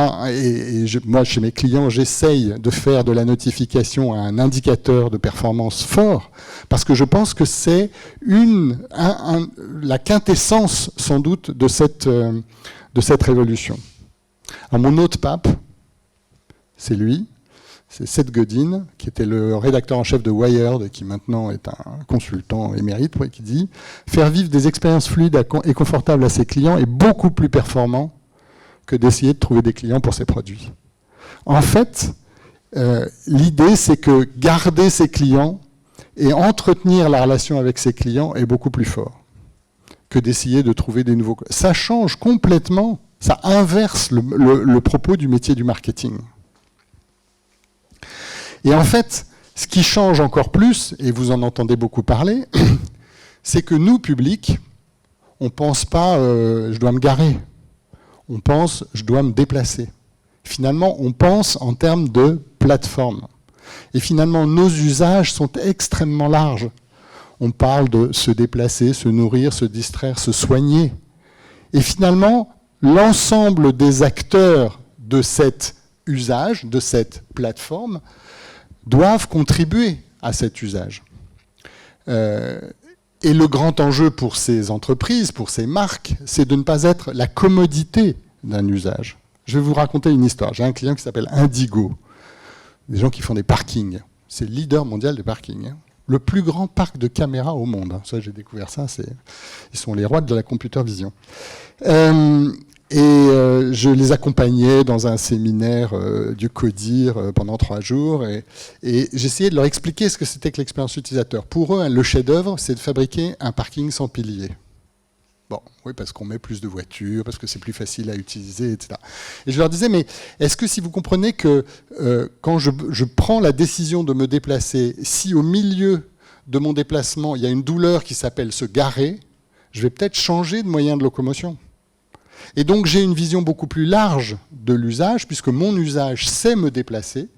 S3: moi chez mes clients j'essaye de faire de la notification un indicateur de performance fort, parce que je pense que c'est la quintessence sans doute de cette révolution. Alors, mon autre pape, c'est lui, c'est Seth Godin, qui était le rédacteur en chef de Wired et qui maintenant est un consultant émérite, qui dit « Faire vivre des expériences fluides et confortables à ses clients est beaucoup plus performant que d'essayer de trouver des clients pour ses produits. » En fait, l'idée, c'est que garder ses clients et entretenir la relation avec ses clients est beaucoup plus fort que d'essayer de trouver des nouveaux... Ça change complètement, ça inverse le propos du métier du marketing. Et en fait, ce qui change encore plus, et vous en entendez beaucoup parler, c'est que nous, public, on ne pense pas je dois me garer », on pense je dois me déplacer. Finalement, on pense en termes de plateforme. Et finalement, nos usages sont extrêmement larges. On parle de se déplacer, se nourrir, se distraire, se soigner. Et finalement, l'ensemble des acteurs de cet usage, de cette plateforme, doivent contribuer à cet usage. Et le grand enjeu pour ces entreprises, pour ces marques, c'est de ne pas être la commodité d'un usage. Je vais vous raconter une histoire. J'ai un client qui s'appelle Indigo, des gens qui font des parkings. C'est le leader mondial des parkings. Le plus grand parc de caméras au monde. Ça, j'ai découvert ça. Ils sont les rois de la computer vision. Je les accompagnais dans un séminaire du CODIR pendant 3 jours et j'essayais de leur expliquer ce que c'était que l'expérience utilisateur. Pour eux, le chef-d'œuvre, c'est de fabriquer un parking sans piliers. Bon, oui, parce qu'on met plus de voitures, parce que c'est plus facile à utiliser, etc. Et je leur disais, mais est-ce que si vous comprenez que quand je prends la décision de me déplacer, si au milieu de mon déplacement, il y a une douleur qui s'appelle se garer, je vais peut-être changer de moyen de locomotion. Et donc j'ai une vision beaucoup plus large de l'usage, puisque mon usage, c'est me déplacer,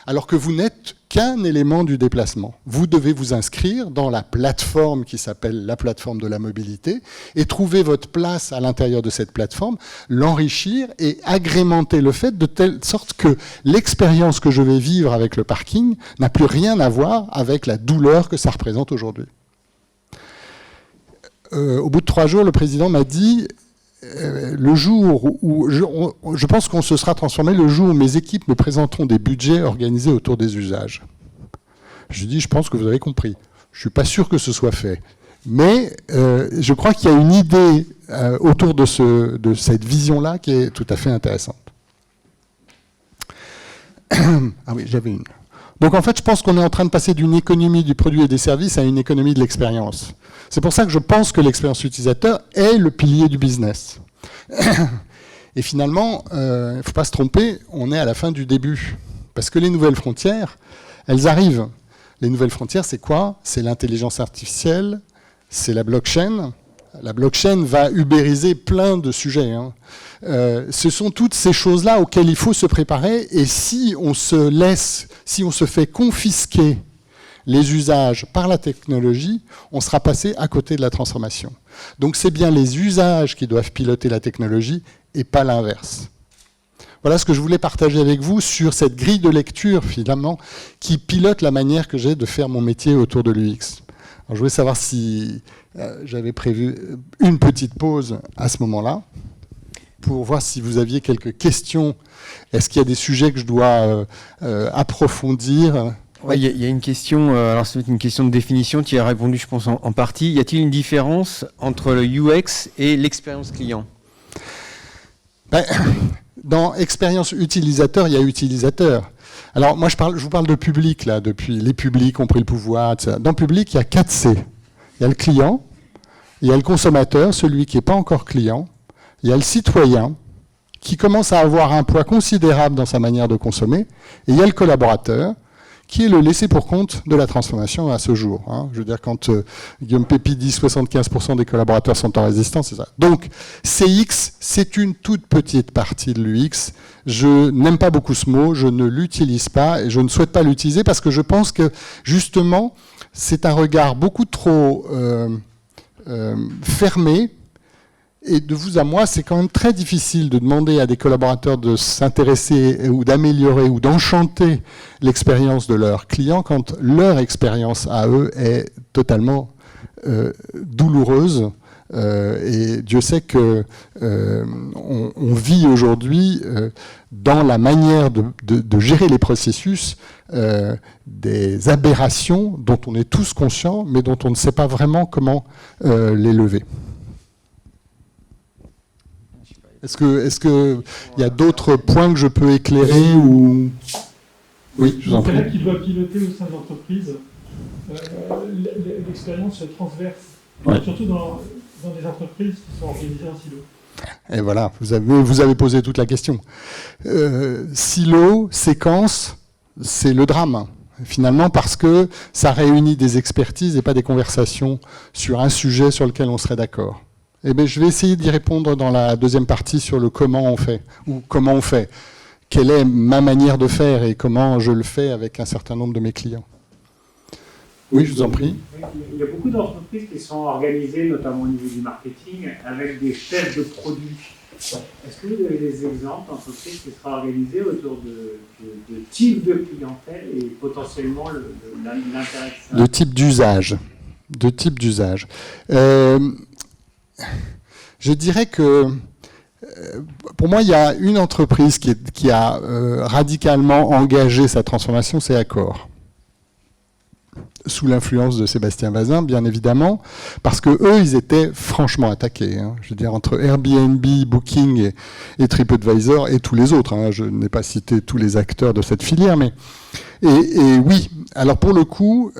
S3: alors que vous n'êtes qu'un élément du déplacement. Vous devez vous inscrire dans la plateforme qui s'appelle la plateforme de la mobilité et trouver votre place à l'intérieur de cette plateforme, l'enrichir et agrémenter le fait de telle sorte que l'expérience que je vais vivre avec le parking n'a plus rien à voir avec la douleur que ça représente aujourd'hui. Au bout de 3 jours, le président m'a dit... le jour où je pense qu'on se sera transformé le jour où mes équipes me présenteront des budgets organisés autour des usages. Je lui dis, je pense que vous avez compris. Je ne suis pas sûr que ce soit fait. Mais je crois qu'il y a une idée autour de cette vision-là qui est tout à fait intéressante. Ah oui, j'avais une. Donc en fait, je pense qu'on est en train de passer d'une économie du produit et des services à une économie de l'expérience. C'est pour ça que je pense que l'expérience utilisateur est le pilier du business. Et finalement, il ne faut pas se tromper, on est à la fin du début. Parce que les nouvelles frontières, elles arrivent. Les nouvelles frontières, c'est quoi? C'est l'intelligence artificielle, c'est la blockchain. La blockchain va ubériser plein de sujets. Ce sont toutes ces choses-là auxquelles il faut se préparer. Et si on se fait confisquer les usages par la technologie, on sera passé à côté de la transformation. Donc c'est bien les usages qui doivent piloter la technologie et pas l'inverse. Voilà ce que je voulais partager avec vous sur cette grille de lecture, finalement, qui pilote la manière que j'ai de faire mon métier autour de l'UX. Alors, je voulais savoir si j'avais prévu une petite pause à ce moment-là, pour voir si vous aviez quelques questions. Est-ce qu'il y a des sujets que je dois approfondir ?
S2: Ouais, il y a une question, alors c'est une question de définition, tu y as répondu je pense en partie. Y a-t-il une différence entre le UX et l'expérience client ?
S3: Dans expérience utilisateur, il y a utilisateur. Alors moi je vous parle de public là, depuis les publics ont pris le pouvoir, etc. Dans public, il y a 4 C. Il y a le client, il y a le consommateur, celui qui n'est pas encore client, il y a le citoyen, qui commence à avoir un poids considérable dans sa manière de consommer, et il y a le collaborateur, qui est le laissé pour compte de la transformation à ce jour. Je veux dire, quand Guillaume Pépi dit 75% des collaborateurs sont en résistance, c'est ça. Donc, CX, c'est une toute petite partie de l'UX. Je n'aime pas beaucoup ce mot, je ne l'utilise pas, et je ne souhaite pas l'utiliser, parce que je pense que, justement, c'est un regard beaucoup trop fermé, Et de vous à moi, c'est quand même très difficile de demander à des collaborateurs de s'intéresser ou d'améliorer ou d'enchanter l'expérience de leurs clients quand leur expérience à eux est totalement douloureuse. Et Dieu sait que on vit aujourd'hui dans la manière de gérer les processus des aberrations dont on est tous conscients, mais dont on ne sait pas vraiment comment les lever. Est-ce que il y a d'autres points que je peux éclairer ou... Oui, je vous en prie.
S4: C'est là qui doit piloter au sein de l'entreprise. L'expérience transverse,
S3: ouais.
S4: Surtout dans des entreprises qui sont organisées en silo.
S3: Et voilà, vous avez posé toute la question. Silo, séquence, c'est le drame, finalement, parce que ça réunit des expertises et pas des conversations sur un sujet sur lequel on serait d'accord. Eh bien, je vais essayer d'y répondre dans la deuxième partie sur le comment on fait, ou comment on fait. Quelle est ma manière de faire et comment je le fais avec un certain nombre de mes clients. Oui, je vous en prie.
S5: Il y a beaucoup d'entreprises qui sont organisées, notamment au niveau du marketing, avec des chefs de produits. Est-ce que vous avez des exemples d'entreprises qui seraient organisées autour de types de clientèle et potentiellement l'intérêt que ça a?
S3: De type d'usage. De type d'usage. Je dirais que, pour moi, il y a une entreprise qui a radicalement engagé sa transformation, c'est Accor. Sous l'influence de Sébastien Bazin, bien évidemment, parce que eux, ils étaient franchement attaqués. Hein. Je veux dire, entre Airbnb, Booking et TripAdvisor et tous les autres. Hein. Je n'ai pas cité tous les acteurs de cette filière, mais et oui. Alors pour le coup,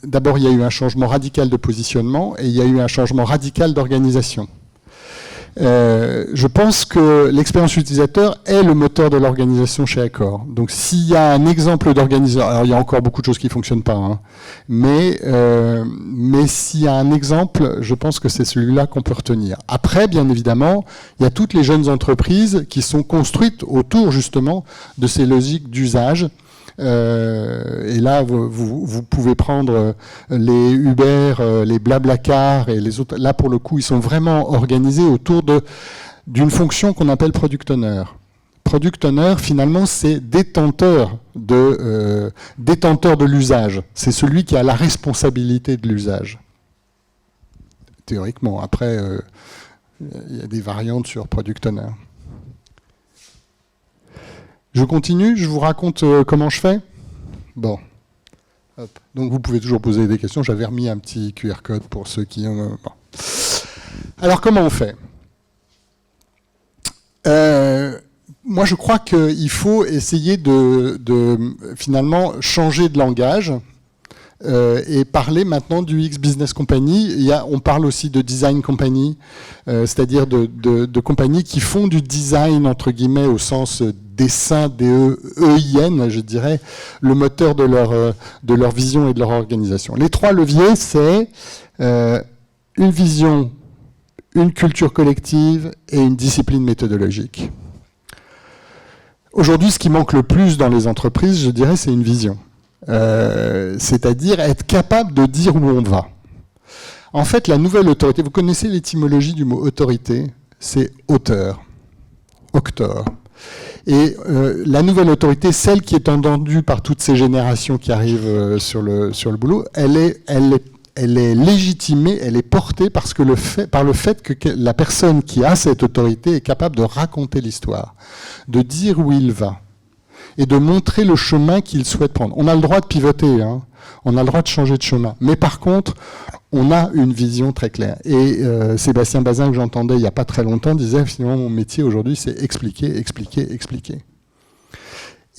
S3: d'abord, il y a eu un changement radical de positionnement et il y a eu un changement radical d'organisation. Je pense que l'expérience utilisateur est le moteur de l'organisation chez Accor. Donc s'il y a un exemple d'organisation, alors il y a encore beaucoup de choses qui ne fonctionnent pas, hein, mais s'il y a un exemple, je pense que c'est celui-là qu'on peut retenir. Après, bien évidemment, il y a toutes les jeunes entreprises qui sont construites autour justement de ces logiques d'usage. Et là, vous pouvez prendre les Uber, les Blablacar et les autres. Là, pour le coup, ils sont vraiment organisés autour d'une fonction qu'on appelle Product Owner. Product Owner, finalement, c'est détenteur de l'usage. C'est celui qui a la responsabilité de l'usage. Théoriquement. Après, il y a des variantes sur Product Owner. Je continue, je vous raconte comment je fais. Bon. Hop. Donc vous pouvez toujours poser des questions. J'avais remis un petit QR code pour ceux qui ont... Bon. Alors comment on fait ? Moi je crois qu'il faut essayer de finalement changer de langage et parler maintenant du X Business Company. On parle aussi de Design Company, c'est-à-dire de compagnies qui font du design, entre guillemets, au sens dessin, D-E-I-N, je dirais, le moteur de leur vision et de leur organisation. Les trois leviers, c'est une vision, une culture collective et une discipline méthodologique. Aujourd'hui, ce qui manque le plus dans les entreprises, je dirais, c'est une vision. C'est-à-dire être capable de dire où on va. En fait, la nouvelle autorité, vous connaissez l'étymologie du mot autorité, c'est auteur, octor. Et la nouvelle autorité, celle qui est entendue par toutes ces générations qui arrivent sur le boulot, elle est légitimée, elle est portée par le fait que la personne qui a cette autorité est capable de raconter l'histoire, de dire où il va et de montrer le chemin qu'il souhaite prendre. On a le droit de pivoter, hein, on a le droit de changer de chemin. Mais par contre, on a une vision très claire. Et Sébastien Bazin, que j'entendais il n'y a pas très longtemps, disait finalement mon métier aujourd'hui, c'est expliquer, expliquer, expliquer.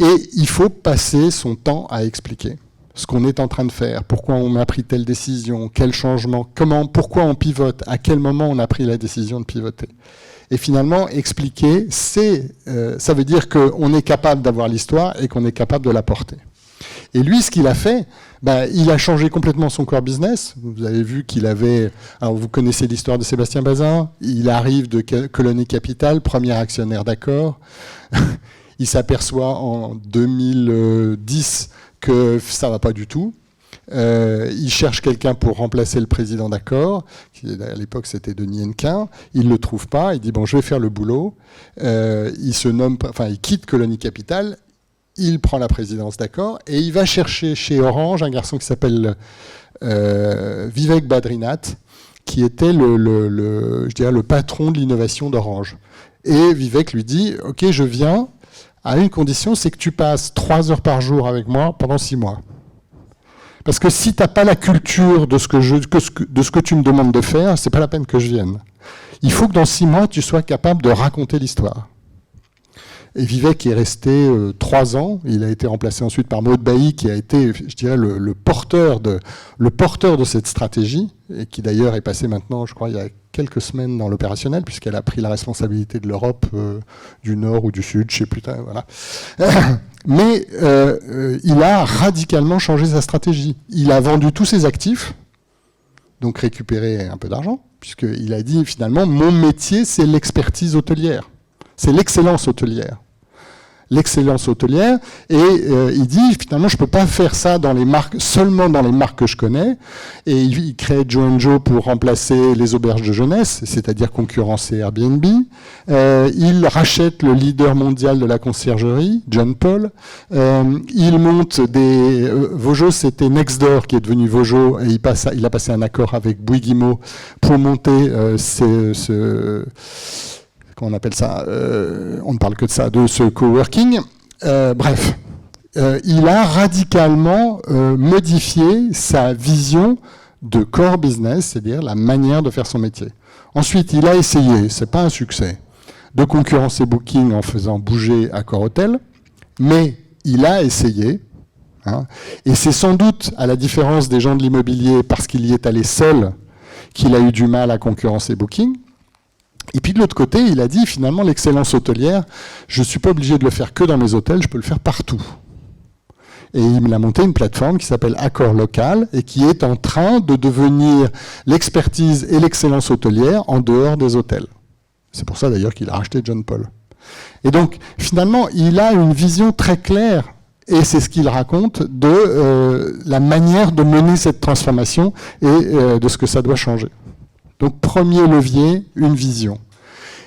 S3: Et il faut passer son temps à expliquer ce qu'on est en train de faire, pourquoi on a pris telle décision, quel changement, pourquoi on pivote, à quel moment on a pris la décision de pivoter. Et finalement, expliquer, ça veut dire qu'on est capable d'avoir l'histoire et qu'on est capable de la porter. Et lui, ce qu'il a fait, il a changé complètement son core business. Vous avez vu qu'il avait... Alors, vous connaissez l'histoire de Sébastien Bazin. Il arrive de Colony Capital, premier actionnaire d'Accor. Il s'aperçoit en 2010 que ça ne va pas du tout. il cherche quelqu'un pour remplacer le président d'Accor, qui à l'époque c'était Denis Hennequin, il ne le trouve pas, il dit bon je vais faire le boulot, il quitte Colonie Capital, il prend la présidence d'Accor et il va chercher chez Orange un garçon qui s'appelle Vivek Badrinath, qui était le patron de l'innovation d'Orange. Et Vivek lui dit « Ok, je viens, à une condition, c'est que tu passes 3 heures par jour avec moi pendant 6 mois. Parce que si tu n'as pas la culture de ce que tu me demandes de faire, c'est pas la peine que je vienne. Il faut que dans 6 mois, tu sois capable de raconter l'histoire. » Et Vivek est resté 3 ans. Il a été remplacé ensuite par Maud Bailly, qui a été, je dirais, le porteur de cette stratégie, et qui d'ailleurs est passé maintenant, je crois, il y a quelques semaines dans l'opérationnel, puisqu'elle a pris la responsabilité de l'Europe du Nord ou du Sud, je ne sais plus. Voilà. Mais il a radicalement changé sa stratégie. Il a vendu tous ses actifs, donc récupéré un peu d'argent, puisqu'il a dit finalement, mon métier, c'est l'expertise hôtelière. C'est l'excellence hôtelière. L'excellence hôtelière, et il dit finalement je peux pas faire ça dans les marques, seulement dans les marques que je connais, et il crée Joe & Joe pour remplacer les auberges de jeunesse, c'est-à-dire concurrencer Airbnb. Il rachète le leader mondial de la conciergerie, John Paul. Il monte Vojo, c'était Nextdoor qui est devenu Vojo, et il a passé un accord avec Bouygues Guimau pour monter on appelle ça, on ne parle que de ça, de ce coworking. Bref, il a radicalement modifié sa vision de core business, c'est-à-dire la manière de faire son métier. Ensuite, il a essayé, c'est pas un succès, de concurrencer Booking en faisant bouger Accor Hotel, mais il a essayé, et c'est sans doute, à la différence des gens de l'immobilier, parce qu'il y est allé seul, qu'il a eu du mal à concurrencer Booking. Et puis de l'autre côté, il a dit finalement l'excellence hôtelière, je ne suis pas obligé de le faire que dans mes hôtels, je peux le faire partout. Et il a monté une plateforme qui s'appelle Accor Local et qui est en train de devenir l'expertise et l'excellence hôtelière en dehors des hôtels. C'est pour ça d'ailleurs qu'il a racheté John Paul. Et donc finalement, il a une vision très claire, et c'est ce qu'il raconte, de la manière de mener cette transformation et de ce que ça doit changer. Donc, premier levier, une vision.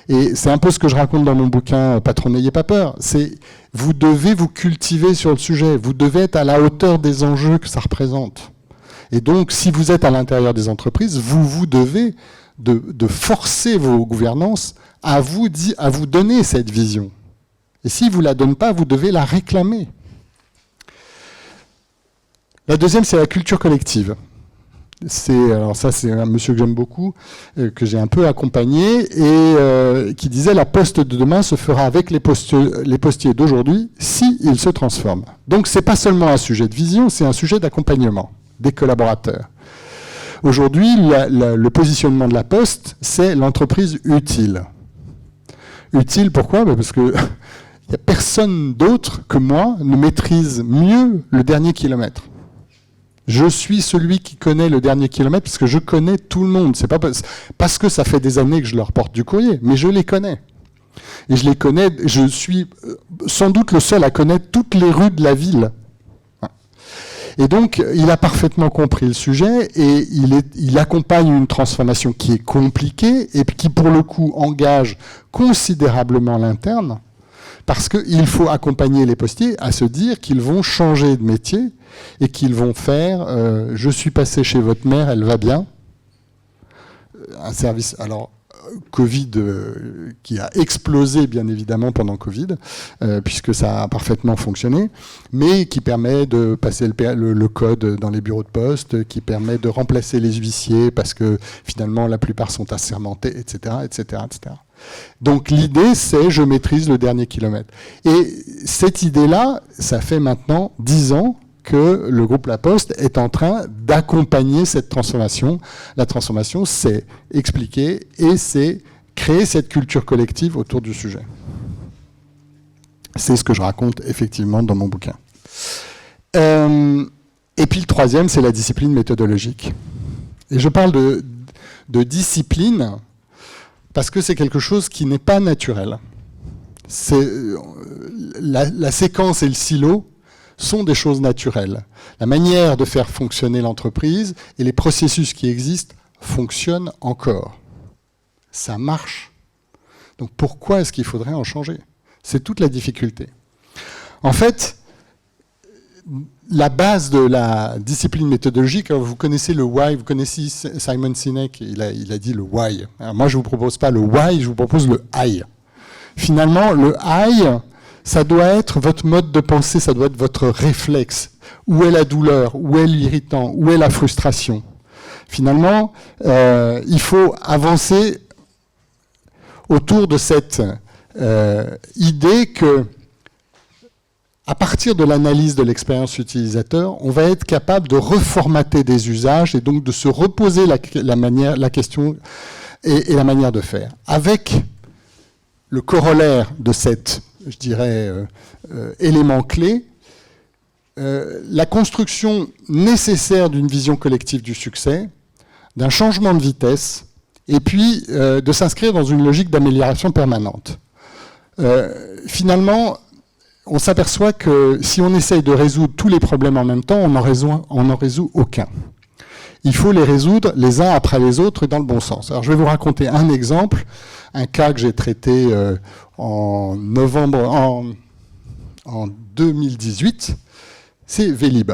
S3: Et c'est un peu ce que je raconte dans mon bouquin « Patron, n'ayez pas peur ». C'est vous devez vous cultiver sur le sujet. Vous devez être à la hauteur des enjeux que ça représente. Et donc, si vous êtes à l'intérieur des entreprises, vous devez de forcer vos gouvernances à vous donner cette vision. Et si vous ne la donnez pas, vous devez la réclamer. La deuxième, c'est la culture collective. Alors ça, c'est un monsieur que j'aime beaucoup, que j'ai un peu accompagné, et qui disait « La poste de demain se fera avec les postiers d'aujourd'hui si ils se transforment ». Donc, ce n'est pas seulement un sujet de vision, c'est un sujet d'accompagnement des collaborateurs. Aujourd'hui, le positionnement de la Poste, c'est l'entreprise utile. Utile, pourquoi ? Parce que il n'y a personne d'autre que moi ne maîtrise mieux le dernier kilomètre. Je suis celui qui connaît le dernier kilomètre parce que je connais tout le monde. C'est pas parce que ça fait des années que je leur porte du courrier, mais je les connais. Et je les connais, je suis sans doute le seul à connaître toutes les rues de la ville. Et donc, il a parfaitement compris le sujet et il accompagne une transformation qui est compliquée et qui, pour le coup, engage considérablement l'interne parce qu'il faut accompagner les postiers à se dire qu'ils vont changer de métier et qu'ils vont faire « je suis passé chez votre mère, elle va bien ». Un service, alors Covid qui a explosé bien évidemment pendant Covid, puisque ça a parfaitement fonctionné, mais qui permet de passer le code dans les bureaux de poste, qui permet de remplacer les huissiers parce que finalement la plupart sont assermentés, etc., etc., etc. Donc l'idée, c'est je maîtrise le dernier kilomètre. Et cette idée-là, ça fait maintenant 10 ans que le groupe La Poste est en train d'accompagner cette transformation. La transformation, c'est expliquer et c'est créer cette culture collective autour du sujet. C'est ce que je raconte effectivement dans mon bouquin. Et puis le troisième, c'est la discipline méthodologique. Et je parle de discipline parce que c'est quelque chose qui n'est pas naturel. La séquence et le silo sont des choses naturelles. La manière de faire fonctionner l'entreprise et les processus qui existent fonctionnent encore. Ça marche. Donc pourquoi est-ce qu'il faudrait en changer? C'est toute la difficulté. En fait, la base de la discipline méthodologique, alors vous connaissez le why, vous connaissez Simon Sinek, il a dit le why. Alors moi, je ne vous propose pas le why, je vous propose le I. Finalement, le I, ça doit être votre mode de pensée, ça doit être votre réflexe. Où est la douleur? Où est l'irritant? Où est la frustration? Finalement, il faut avancer autour de cette idée que, à partir de l'analyse de l'expérience utilisateur, on va être capable de reformater des usages et donc de se reposer la question et la manière de faire. Avec le corollaire de cet, je dirais, élément clé, la construction nécessaire d'une vision collective du succès, d'un changement de vitesse, et puis de s'inscrire dans une logique d'amélioration permanente. Finalement, on s'aperçoit que si on essaye de résoudre tous les problèmes en même temps, on n'en résout aucun. Il faut les résoudre les uns après les autres et dans le bon sens. Alors je vais vous raconter un exemple, un cas que j'ai traité en 2018, c'est Vélib.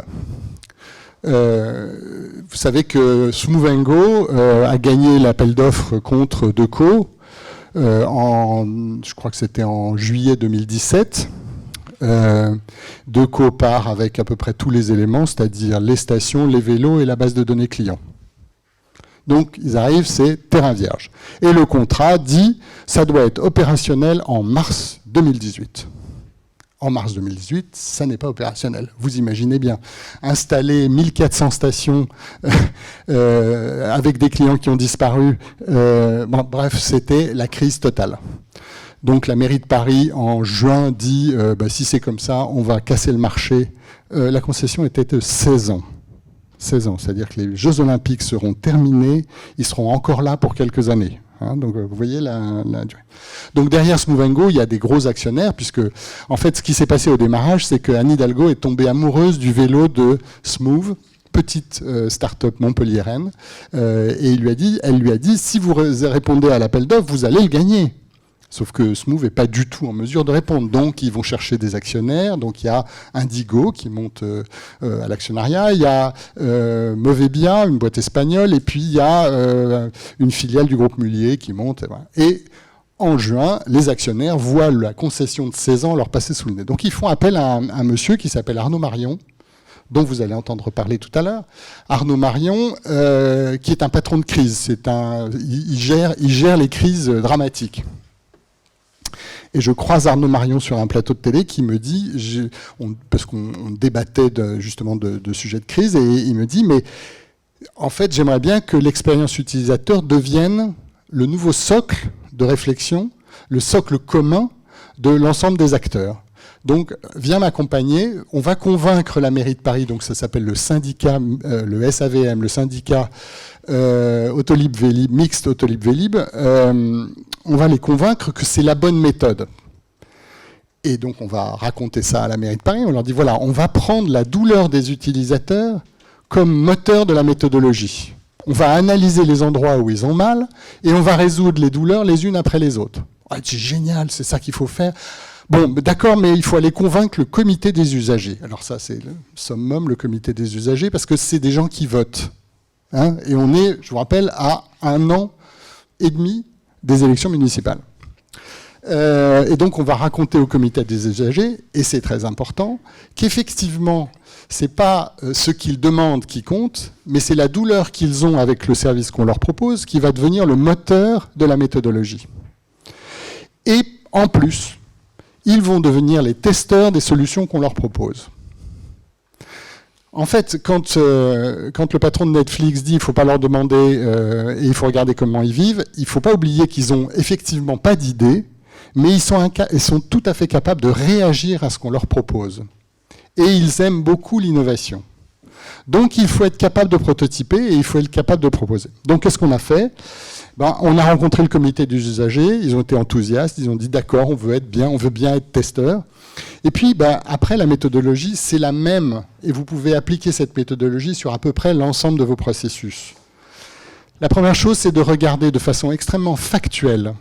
S3: Vous savez que Smooth & Go a gagné l'appel d'offres contre Deco, je crois que c'était en juillet 2017. Deco part avec à peu près tous les éléments, c'est-à-dire les stations, les vélos et la base de données clients. Donc ils arrivent, c'est terrain vierge. Et le contrat dit, ça doit être opérationnel en mars 2018. En mars 2018, ça n'est pas opérationnel. Vous imaginez bien. Installer 1400 stations avec des clients qui ont disparu, bref, c'était la crise totale. Donc la mairie de Paris, en juin, dit si c'est comme ça, on va casser le marché. La concession était de 16 ans. 16 ans, c'est-à-dire que les Jeux Olympiques seront terminés, ils seront encore là pour quelques années. Donc vous voyez la durée. Donc derrière Smooth & Go, il y a des gros actionnaires, puisque en fait ce qui s'est passé au démarrage, c'est que Anne Hidalgo est tombée amoureuse du vélo de Smooth, petite start-up montpelliéraine, et elle lui a dit, si vous répondez à l'appel d'offres, vous allez le gagner. Sauf que Smooth n'est pas du tout en mesure de répondre. Donc, ils vont chercher des actionnaires. Donc, il y a Indigo qui monte à l'actionnariat. Il y a Movebia, une boîte espagnole. Et puis, il y a une filiale du groupe Mullier qui monte. Et en juin, les actionnaires voient la concession de 16 ans leur passer sous le nez. Donc, ils font appel à un monsieur qui s'appelle Arnaud Marion, dont vous allez entendre parler tout à l'heure. Arnaud Marion, qui est un patron de crise. Il gère les crises dramatiques. Et je croise Arnaud Marion sur un plateau de télé qui me dit, parce qu'on débattait justement de sujets de crise, et il me dit, mais en fait, j'aimerais bien que l'expérience utilisateur devienne le nouveau socle de réflexion, le socle commun de l'ensemble des acteurs. Donc, viens m'accompagner, on va convaincre la mairie de Paris, donc ça s'appelle le syndicat, le SAVM, le syndicat Autolib Vélib, mixte Autolib Vélib, on va les convaincre que c'est la bonne méthode. Et donc on va raconter ça à la mairie de Paris, on leur dit voilà, on va prendre la douleur des utilisateurs comme moteur de la méthodologie. On va analyser les endroits où ils ont mal et on va résoudre les douleurs les unes après les autres. Ah, c'est génial, c'est ça qu'il faut faire. Bon, d'accord, mais il faut aller convaincre le comité des usagers. Alors ça, c'est le summum, le comité des usagers, parce que c'est des gens qui votent. Et on est, je vous rappelle, à 1 an et demi des élections municipales. Et donc, on va raconter au comité des usagers, et c'est très important, qu'effectivement, c'est pas ce qu'ils demandent qui compte, mais c'est la douleur qu'ils ont avec le service qu'on leur propose qui va devenir le moteur de la méthodologie. Et en plus, ils vont devenir les testeurs des solutions qu'on leur propose. En fait, quand le patron de Netflix dit qu'il ne faut pas leur demander et il faut regarder comment ils vivent, il ne faut pas oublier qu'ils n'ont effectivement pas d'idée, mais ils sont tout à fait capables de réagir à ce qu'on leur propose. Et ils aiment beaucoup l'innovation. Donc il faut être capable de prototyper et il faut être capable de proposer. Donc qu'est-ce qu'on a fait ? On a rencontré le comité des usagers, ils ont été enthousiastes, ils ont dit d'accord, on veut bien être testeur. Et puis après, la méthodologie, c'est la même, et vous pouvez appliquer cette méthodologie sur à peu près l'ensemble de vos processus. La première chose, c'est de regarder de façon extrêmement factuelle,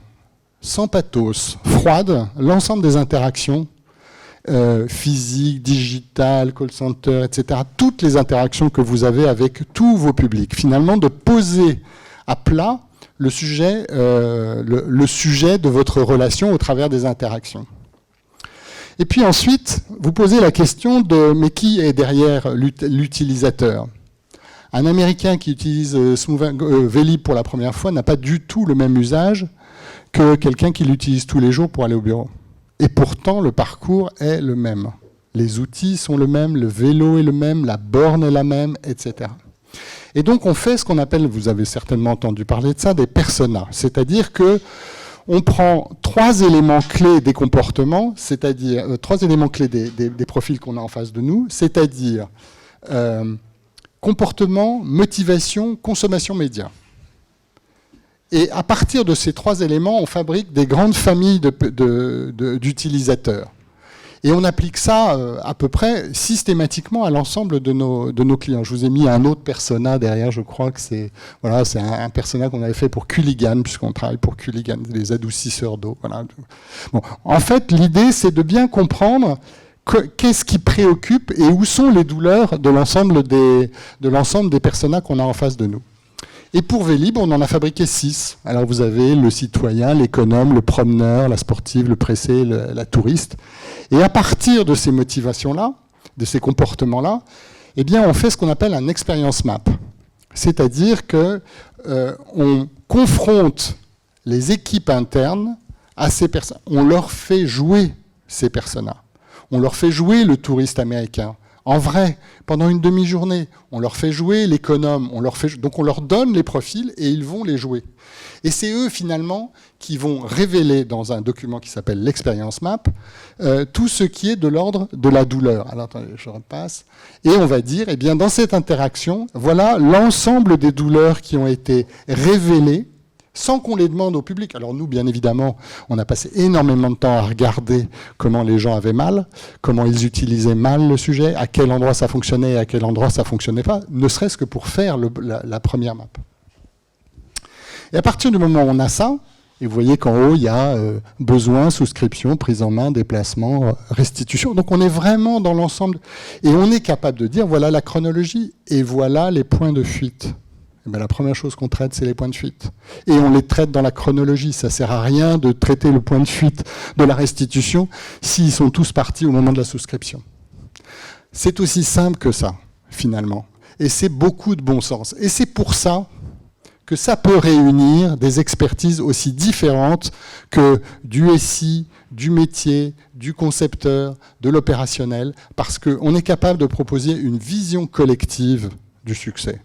S3: sans pathos, froide, l'ensemble des interactions physiques, digitales, call center, etc. Toutes les interactions que vous avez avec tous vos publics. Finalement, de poser à plat le sujet de votre relation au travers des interactions. Et puis ensuite, vous posez la question de mais qui est derrière l'utilisateur ? Un Américain qui utilise Vélib pour la première fois n'a pas du tout le même usage que quelqu'un qui l'utilise tous les jours pour aller au bureau. Et pourtant, le parcours est le même. Les outils sont le même, le vélo est le même, la borne est la même, etc. Et donc, on fait ce qu'on appelle, vous avez certainement entendu parler de ça, des personas. C'est-à-dire que on prend 3 éléments clés des comportements, c'est-à-dire 3 éléments clés des profils qu'on a en face de nous, c'est-à-dire comportement, motivation, consommation média. Et à partir de ces 3 éléments, on fabrique des grandes familles d'utilisateurs. Et on applique ça à peu près systématiquement à l'ensemble de nos clients. Je vous ai mis un autre persona derrière, je crois que c'est un persona qu'on avait fait pour Culligan, puisqu'on travaille pour Culligan, les adoucisseurs d'eau. Voilà. Bon. En fait, l'idée, c'est de bien comprendre qu'est-ce qui préoccupe et où sont les douleurs de l'ensemble des personas qu'on a en face de nous. Et pour Vélib, on en a fabriqué 6. Alors vous avez le citoyen, l'économe, le promeneur, la sportive, le pressé, la touriste. Et à partir de ces motivations-là, de ces comportements-là, eh bien, on fait ce qu'on appelle un experience map. C'est-à-dire qu'on confronte les équipes internes à ces personnes. On leur fait jouer ces personas. On leur fait jouer le touriste américain. En vrai, pendant une demi-journée, on leur fait jouer l'économe, donc on leur donne les profils et ils vont les jouer. Et c'est eux, finalement, qui vont révéler dans un document qui s'appelle l'Experience Map tout ce qui est de l'ordre de la douleur. Alors, attendez, je repasse. Et on va dire, eh bien, dans cette interaction, voilà l'ensemble des douleurs qui ont été révélées sans qu'on les demande au public. Alors nous, bien évidemment, on a passé énormément de temps à regarder comment les gens avaient mal, comment ils utilisaient mal le sujet, à quel endroit ça fonctionnait et à quel endroit ça ne fonctionnait pas, ne serait-ce que pour faire la première map. Et à partir du moment où on a ça, et vous voyez qu'en haut, il y a besoin, souscription, prise en main, déplacement, restitution. Donc on est vraiment dans l'ensemble. Et on est capable de dire, voilà la chronologie et voilà les points de fuite. Ben, la première chose qu'on traite, c'est les points de fuite. Et on les traite dans la chronologie. Ça ne sert à rien de traiter le point de fuite de la restitution s'ils sont tous partis au moment de la souscription. C'est aussi simple que ça, finalement. Et c'est beaucoup de bon sens. Et c'est pour ça que ça peut réunir des expertises aussi différentes que du SI, du métier, du concepteur, de l'opérationnel, parce qu'on est capable de proposer une vision collective du succès.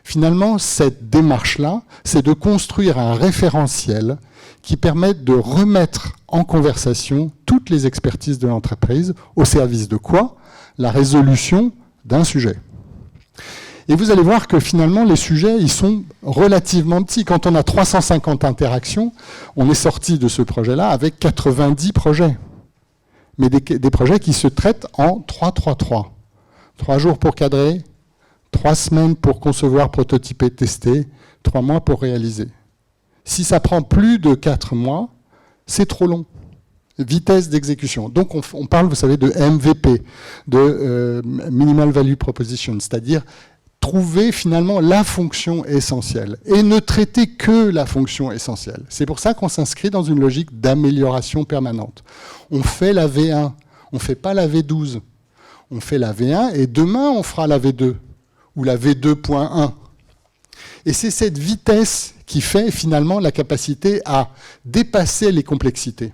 S3: Finalement, cette démarche-là, c'est de construire un référentiel qui permette de remettre en conversation toutes les expertises de l'entreprise au service de quoi ? La résolution d'un sujet. Et vous allez voir que finalement, les sujets, ils sont relativement petits. Quand on a 350 interactions, on est sorti de ce projet-là avec 90 projets. Mais des projets qui se traitent en 3-3-3. 3 jours pour cadrer, 3 semaines pour concevoir, prototyper, tester, 3 mois pour réaliser. Si ça prend plus de 4 mois, c'est trop long. Vitesse d'exécution. Donc on parle, vous savez, de MVP, de Minimal Value Proposition, c'est-à-dire trouver finalement la fonction essentielle et ne traiter que la fonction essentielle. C'est pour ça qu'on s'inscrit dans une logique d'amélioration permanente. On fait la V1, on ne fait pas la V12. On fait la V1 et demain on fera la V2. Ou la V2.1. Et c'est cette vitesse qui fait finalement la capacité à dépasser les complexités.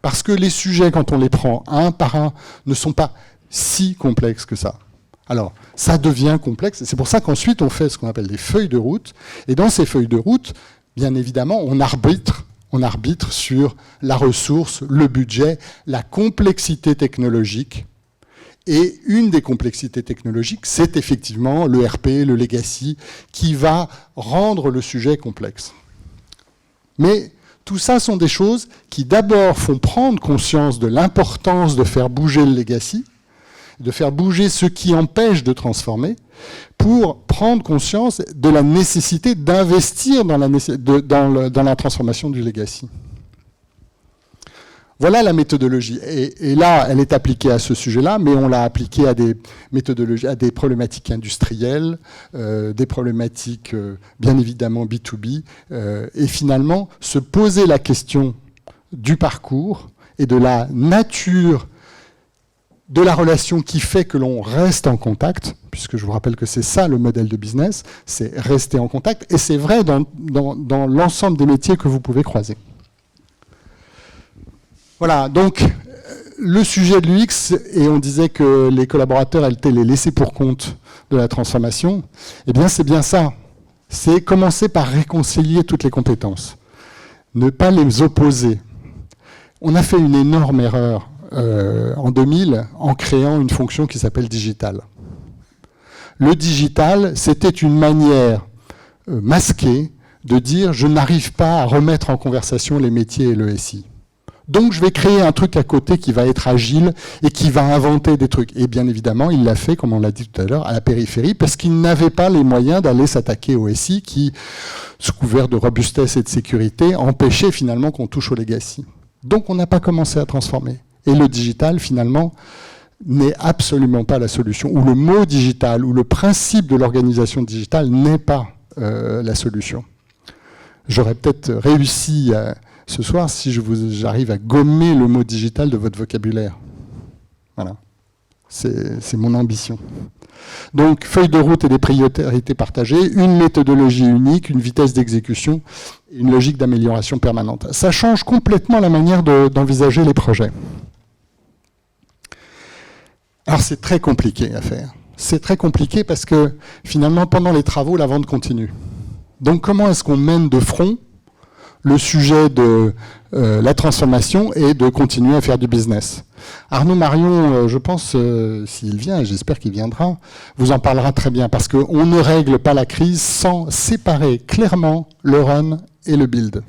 S3: Parce que les sujets, quand on les prend un par un, ne sont pas si complexes que ça. Alors, ça devient complexe. C'est pour ça qu'ensuite, on fait ce qu'on appelle des feuilles de route. Et dans ces feuilles de route, bien évidemment, on arbitre sur la ressource, le budget, la complexité technologique. Et une des complexités technologiques, c'est effectivement le RP, le legacy, qui va rendre le sujet complexe. Mais tout ça sont des choses qui d'abord font prendre conscience de l'importance de faire bouger le legacy, de faire bouger ce qui empêche de transformer, pour prendre conscience de la nécessité d'investir dans la transformation du legacy. Voilà la méthodologie. Et là, elle est appliquée à ce sujet-là, mais on l'a appliquée à des méthodologies, à des problématiques industrielles, des problématiques bien évidemment B2B, et finalement se poser la question du parcours et de la nature de la relation qui fait que l'on reste en contact, puisque je vous rappelle que c'est ça le modèle de business, c'est rester en contact, et c'est vrai dans l'ensemble des métiers que vous pouvez croiser. Voilà, donc le sujet de l'UX, et on disait que les collaborateurs étaient les laissés pour compte de la transformation, eh bien c'est bien ça, c'est commencer par réconcilier toutes les compétences, ne pas les opposer. On a fait une énorme erreur en 2000 en créant une fonction qui s'appelle digital. Le digital, c'était une manière masquée de dire je n'arrive pas à remettre en conversation les métiers et le SI. Donc je vais créer un truc à côté qui va être agile et qui va inventer des trucs. Et bien évidemment, il l'a fait, comme on l'a dit tout à l'heure, à la périphérie, parce qu'il n'avait pas les moyens d'aller s'attaquer au SI qui, sous couvert de robustesse et de sécurité, empêchait finalement qu'on touche au legacy. Donc on n'a pas commencé à transformer. Et le digital, finalement, n'est absolument pas la solution. Ou le mot digital, ou le principe de l'organisation digitale n'est pas la solution. J'aurais peut-être réussi ce soir si j'arrive à gommer le mot digital de votre vocabulaire. Voilà. C'est mon ambition. Donc, feuille de route et des priorités partagées, une méthodologie unique, une vitesse d'exécution, une logique d'amélioration permanente. Ça change complètement la manière d'envisager les projets. Alors c'est très compliqué à faire. C'est très compliqué parce que finalement, pendant les travaux, la vente continue. Donc comment est-ce qu'on mène de front le sujet de la transformation et de continuer à faire du business? Arnaud Marion, je pense, s'il vient, et j'espère qu'il viendra, vous en parlera très bien, parce qu'on ne règle pas la crise sans séparer clairement le run et le build.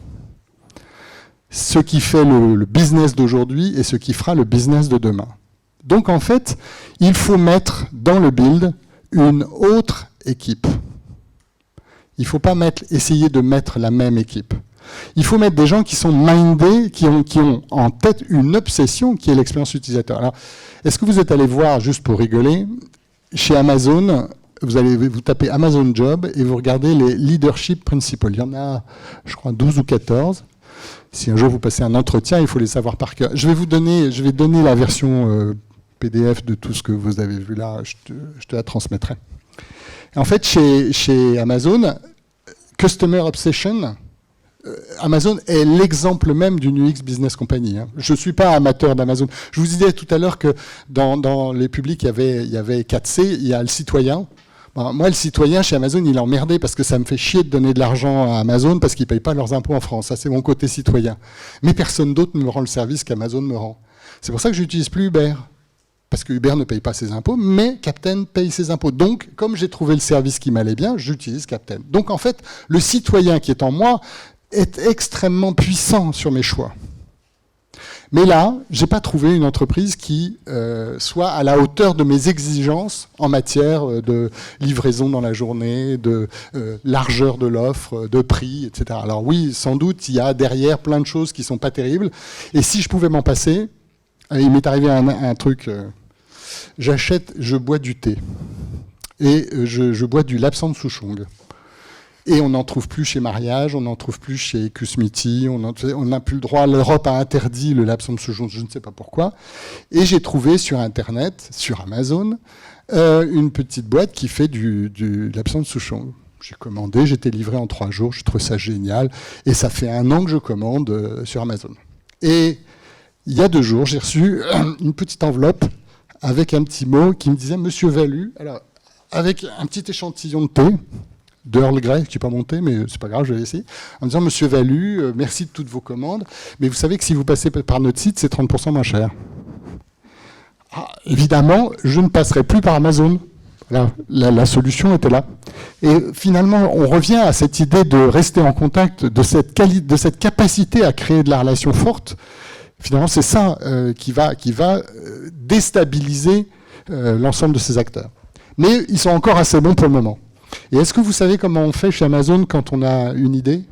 S3: Ce qui fait le business d'aujourd'hui et ce qui fera le business de demain. Donc en fait, il faut mettre dans le build une autre équipe. Il ne faut pas essayer de mettre la même équipe. Il faut mettre des gens qui sont mindés, qui ont en tête une obsession qui est l'expérience utilisateur. Alors, est-ce que vous êtes allé voir, juste pour rigoler, chez Amazon, vous tapez Amazon Job et vous regardez les leadership principles. Il y en a, je crois, 12 ou 14. Si un jour vous passez un entretien, il faut les savoir par cœur. Je vais donner la version PDF de tout ce que vous avez vu là, je te la transmettrai. En fait, chez Amazon, Customer Obsession, Amazon est l'exemple même d'une UX Business Company. Je ne suis pas amateur d'Amazon. Je vous disais tout à l'heure que dans les publics, il y avait 4C, il y a le citoyen. Bon, moi, le citoyen, chez Amazon, il est emmerdé parce que ça me fait chier de donner de l'argent à Amazon parce qu'ils ne payent pas leurs impôts en France. Ça, c'est mon côté citoyen. Mais personne d'autre ne me rend le service qu'Amazon me rend. C'est pour ça que je n'utilise plus Uber. Parce que Uber ne paye pas ses impôts, mais Captain paye ses impôts. Donc, comme j'ai trouvé le service qui m'allait bien, j'utilise Captain. Donc, en fait, le citoyen qui est en moi est extrêmement puissant sur mes choix. Mais là, je n'ai pas trouvé une entreprise qui soit à la hauteur de mes exigences en matière de livraison dans la journée, de largeur de l'offre, de prix, etc. Alors oui, sans doute, il y a derrière plein de choses qui ne sont pas terribles. Et si je pouvais m'en passer, il m'est arrivé un truc, je bois du thé. Et je bois du Lapsang Souchong. Et on n'en trouve plus chez Mariage, on n'en trouve plus chez Cusmiti, on n'a plus le droit, l'Europe a interdit le Lapsang Souchong, je ne sais pas pourquoi. Et j'ai trouvé sur Internet, sur Amazon, une petite boîte qui fait du Lapsang Souchong. J'ai commandé, j'étais livré en 3 jours, je trouve ça génial. Et ça fait 1 an que je commande sur Amazon. Et il y a 2 jours, j'ai reçu une petite enveloppe avec un petit mot qui me disait « Monsieur Valu », alors avec un petit échantillon de thé, d'Earl Grey, qui n'est pas monté, mais c'est pas grave, je vais essayer, en me disant « Monsieur Valu, merci de toutes vos commandes, mais vous savez que si vous passez par notre site, c'est 30% moins cher. » évidemment, je ne passerai plus par Amazon. La solution était là. Et finalement, on revient à cette idée de rester en contact, de cette capacité à créer de la relation forte. Finalement, c'est ça qui va déstabiliser l'ensemble de ces acteurs. Mais ils sont encore assez bons pour le moment. Et est-ce que vous savez comment on fait chez Amazon quand on a une idée ?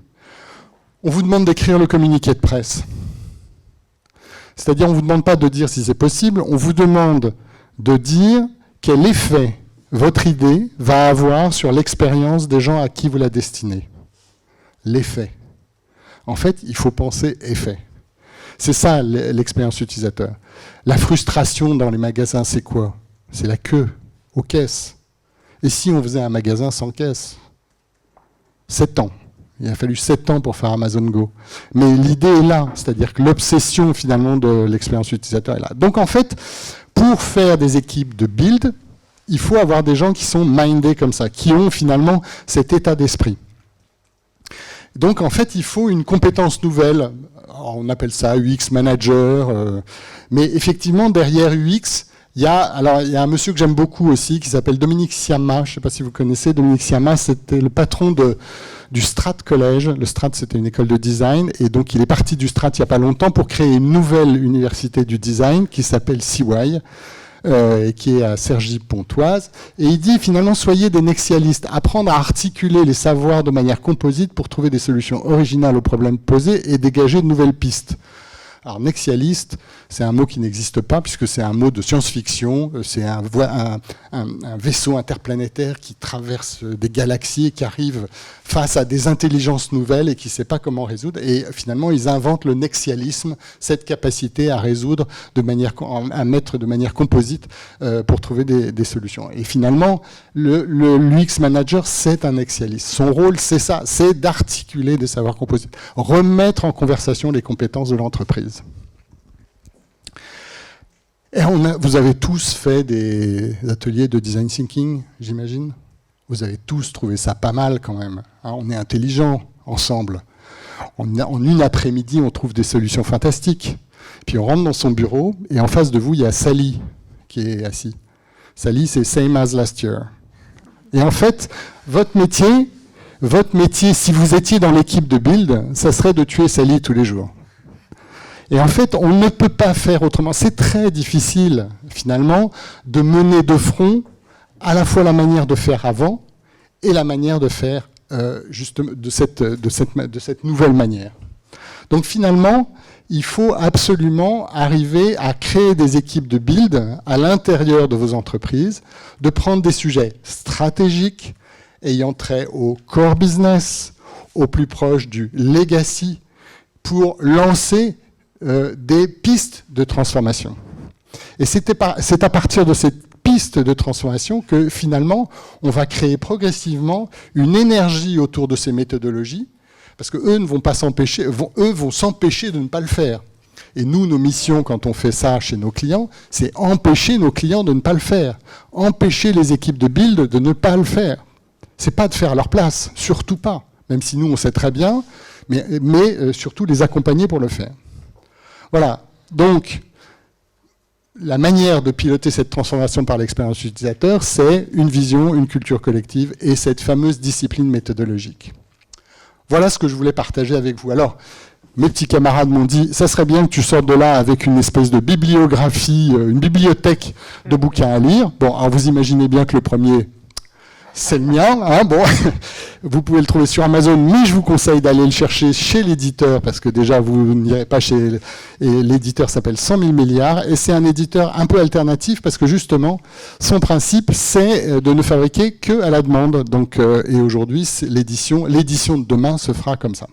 S3: On vous demande d'écrire le communiqué de presse. C'est-à-dire, on ne vous demande pas de dire si c'est possible, on vous demande de dire quel effet votre idée va avoir sur l'expérience des gens à qui vous la destinez. L'effet. En fait, il faut penser effet. C'est ça l'expérience utilisateur. La frustration dans les magasins, c'est quoi ? C'est la queue aux caisses. Et si on faisait un magasin sans caisse ? 7 ans. Il a fallu 7 ans pour faire Amazon Go. Mais l'idée est là, c'est-à-dire que l'obsession finalement de l'expérience utilisateur est là. Donc en fait, pour faire des équipes de build, il faut avoir des gens qui sont mindés comme ça, qui ont finalement cet état d'esprit. Donc en fait, il faut une compétence nouvelle. On appelle ça UX manager. Mais effectivement, derrière UX, il y a un monsieur que j'aime beaucoup aussi, qui s'appelle Dominique Siama. Je ne sais pas si vous connaissez. Dominique Siama, c'était le patron du Strat College. Le Strat, c'était une école de design. Et donc, il est parti du Strat il n'y a pas longtemps pour créer une nouvelle université du design qui s'appelle CY. Qui est à Cergy-Pontoise. Et il dit finalement, soyez des nexialistes, apprendre à articuler les savoirs de manière composite pour trouver des solutions originales aux problèmes posés et dégager de nouvelles pistes. Alors, nexialiste, c'est un mot qui n'existe pas puisque c'est un mot de science-fiction, c'est un vaisseau interplanétaire qui traverse des galaxies et qui arrive face à des intelligences nouvelles et qui ne sait pas comment résoudre. Et finalement, ils inventent le nexialisme, cette capacité à résoudre à mettre de manière composite pour trouver des solutions. Et finalement, l'UX manager, c'est un nexialiste. Son rôle, c'est ça, c'est d'articuler des savoirs composites, remettre en conversation les compétences de l'entreprise. Et vous avez tous fait des ateliers de design thinking, j'imagine. Vous avez tous trouvé ça pas mal quand même. On est intelligents ensemble. En une après-midi, on trouve des solutions fantastiques. Puis on rentre dans son bureau et en face de vous, il y a Sally qui est assis. Sally, c'est same as last year. Et en fait, votre métier, si vous étiez dans l'équipe de Build, ça serait de tuer Sally tous les jours. Et en fait, on ne peut pas faire autrement. C'est très difficile, finalement, de mener de front à la fois la manière de faire avant et la manière de faire justement de cette nouvelle manière. Donc finalement, il faut absolument arriver à créer des équipes de build à l'intérieur de vos entreprises, de prendre des sujets stratégiques ayant trait au core business, au plus proche du legacy, pour lancer des pistes de transformation. Et c'est à partir de cette piste de transformation que finalement, on va créer progressivement une énergie autour de ces méthodologies, parce qu'eux ne vont pas s'empêcher, vont s'empêcher de ne pas le faire. Et nous, nos missions, quand on fait ça chez nos clients, c'est empêcher nos clients de ne pas le faire, empêcher les équipes de build de ne pas le faire. C'est pas de faire à leur place, surtout pas, même si nous, on sait très bien, mais surtout les accompagner pour le faire. Voilà, donc la manière de piloter cette transformation par l'expérience utilisateur, c'est une vision, une culture collective et cette fameuse discipline méthodologique. Voilà ce que je voulais partager avec vous. Alors, mes petits camarades m'ont dit, ça serait bien que tu sortes de là avec une espèce de bibliographie, une bibliothèque de bouquins à lire. Bon, alors vous imaginez bien que le premier, c'est le mien. Hein, bon, vous pouvez le trouver sur Amazon, mais je vous conseille d'aller le chercher chez l'éditeur, parce que déjà, vous n'irez pas chez... Et l'éditeur s'appelle 100 000 milliards, et c'est un éditeur un peu alternatif, parce que justement, son principe, c'est de ne fabriquer que à la demande. Donc, et aujourd'hui, l'édition de demain se fera comme ça.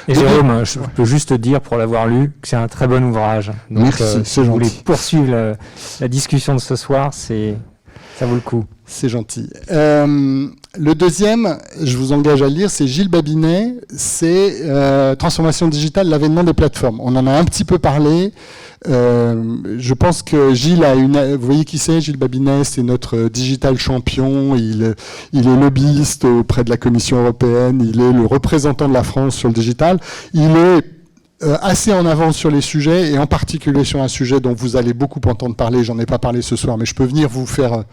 S1: Et Jérôme, je peux juste te dire, pour l'avoir lu, que c'est un très bon ouvrage. Donc,
S3: merci, c'est
S1: si vous voulez
S3: gentil.
S1: poursuivre la discussion de ce soir, ça vaut le coup.
S3: C'est gentil. Le deuxième, je vous engage à le lire, c'est Gilles Babinet, c'est Transformation digitale, l'avènement des plateformes. On en a un petit peu parlé. Je pense que Gilles a vous voyez qui c'est, Gilles Babinet, c'est notre digital champion. Il est lobbyiste auprès de la Commission européenne. Il est le représentant de la France sur le digital. Il est assez en avance sur les sujets, et en particulier sur un sujet dont vous allez beaucoup entendre parler. J'en ai pas parlé ce soir, mais je peux venir vous faire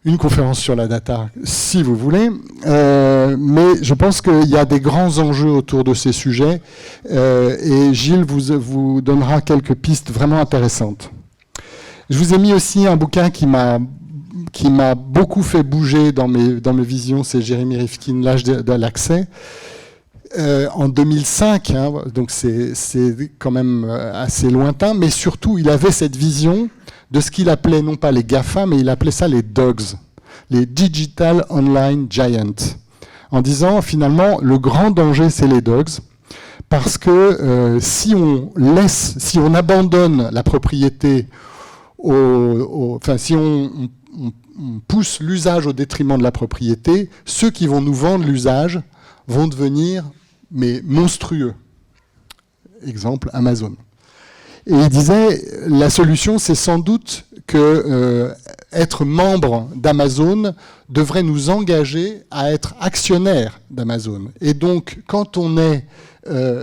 S3: une conférence sur la data, si vous voulez. Mais je pense qu'il y a des grands enjeux autour de ces sujets, et Gilles vous donnera quelques pistes vraiment intéressantes. Je vous ai mis aussi un bouquin qui m'a beaucoup fait bouger dans mes visions, c'est Jeremy Rifkin, L'âge de l'accès. En 2005, hein, donc c'est quand même assez lointain, mais surtout il avait cette vision de ce qu'il appelait non pas les GAFA, mais il appelait ça les DOGS, les Digital Online Giants, en disant finalement le grand danger c'est les DOGS, parce que si on abandonne la propriété, si on pousse l'usage au détriment de la propriété, ceux qui vont nous vendre l'usage vont devenir monstrueux. Exemple, Amazon. Et il disait, la solution, c'est sans doute que être membre d'Amazon devrait nous engager à être actionnaire d'Amazon. Et donc, quand on est...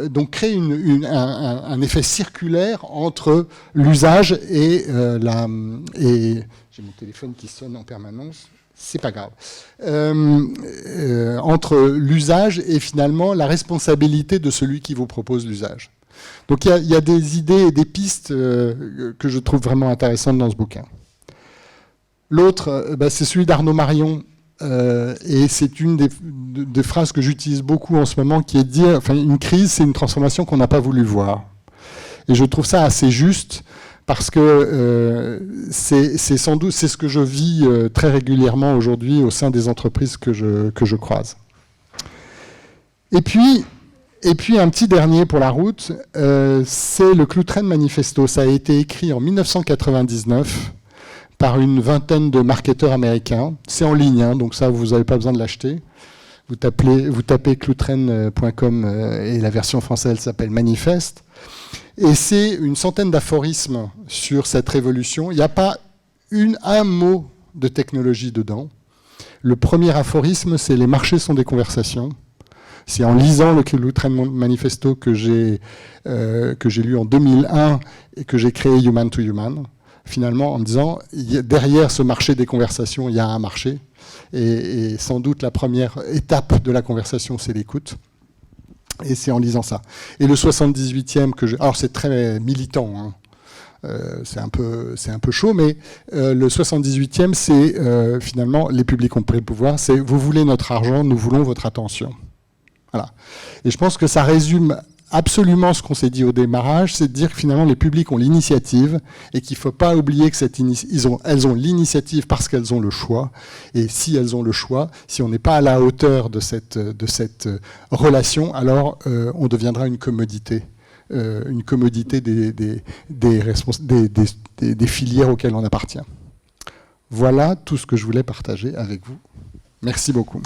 S3: donc créer un effet circulaire entre l'usage et j'ai mon téléphone qui sonne en permanence, c'est pas grave. Entre l'usage et finalement la responsabilité de celui qui vous propose l'usage. Donc il y a des idées et des pistes que je trouve vraiment intéressantes dans ce bouquin. L'autre, c'est celui d'Arnaud Marion, et c'est une des phrases que j'utilise beaucoup en ce moment, qui est de dire, une crise, c'est une transformation qu'on n'a pas voulu voir. Et je trouve ça assez juste, parce que c'est sans doute ce que je vis très régulièrement aujourd'hui au sein des entreprises que je croise. Et puis un petit dernier pour la route, c'est le Cloud Train Manifesto. Ça a été écrit en 1999 par une vingtaine de marketeurs américains. C'est en ligne, hein, donc ça, vous n'avez pas besoin de l'acheter. Vous tapez cloudtrain.com et la version française s'appelle Manifeste. Et c'est une centaine d'aphorismes sur cette révolution. Il n'y a pas un mot de technologie dedans. Le premier aphorisme, c'est « Les marchés sont des conversations ». C'est en lisant le Cloud Train Manifesto que j'ai lu en 2001 et que j'ai créé Human to Human, finalement en me disant, derrière ce marché des conversations, il y a un marché. Et sans doute la première étape de la conversation, c'est l'écoute. Et c'est en lisant ça. Et le 78e alors c'est très militant, hein. C'est un peu chaud, mais le 78e, c'est finalement, les publics ont pris le pouvoir, c'est « Vous voulez notre argent, nous voulons votre attention ». Voilà. Et je pense que ça résume absolument ce qu'on s'est dit au démarrage, c'est de dire que finalement les publics ont l'initiative et qu'il ne faut pas oublier que elles ont l'initiative parce qu'elles ont le choix. Et si elles ont le choix, si on n'est pas à la hauteur de cette relation, alors on deviendra une commodité des filières auxquelles on appartient. Voilà tout ce que je voulais partager avec vous. Merci beaucoup.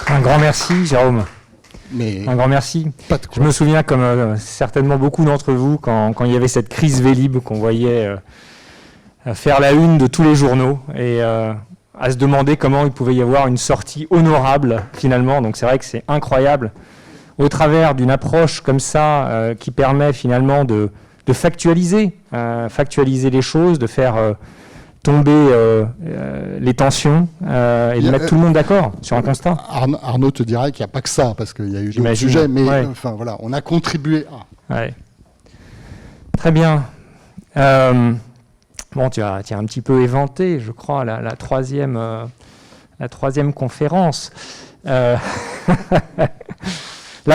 S1: Un grand merci, Jérôme. Un grand merci.
S3: Pas de quoi.
S1: Je me souviens, comme certainement beaucoup d'entre vous, quand il y avait cette crise Vélib, qu'on voyait faire la une de tous les journaux, et à se demander comment il pouvait y avoir une sortie honorable, finalement. Donc c'est vrai que c'est incroyable, au travers d'une approche comme ça, qui permet finalement de factualiser les choses, de faire... tomber les tensions et de mettre tout le monde d'accord sur un constat.
S3: Arnaud te dira qu'il n'y a pas que ça, parce qu'il y a eu d'autres sujets, mais
S1: ouais.
S3: Enfin voilà, on a contribué à.
S1: Ouais. Très bien. Bon, tu as un petit peu éventé, je crois, la troisième conférence. La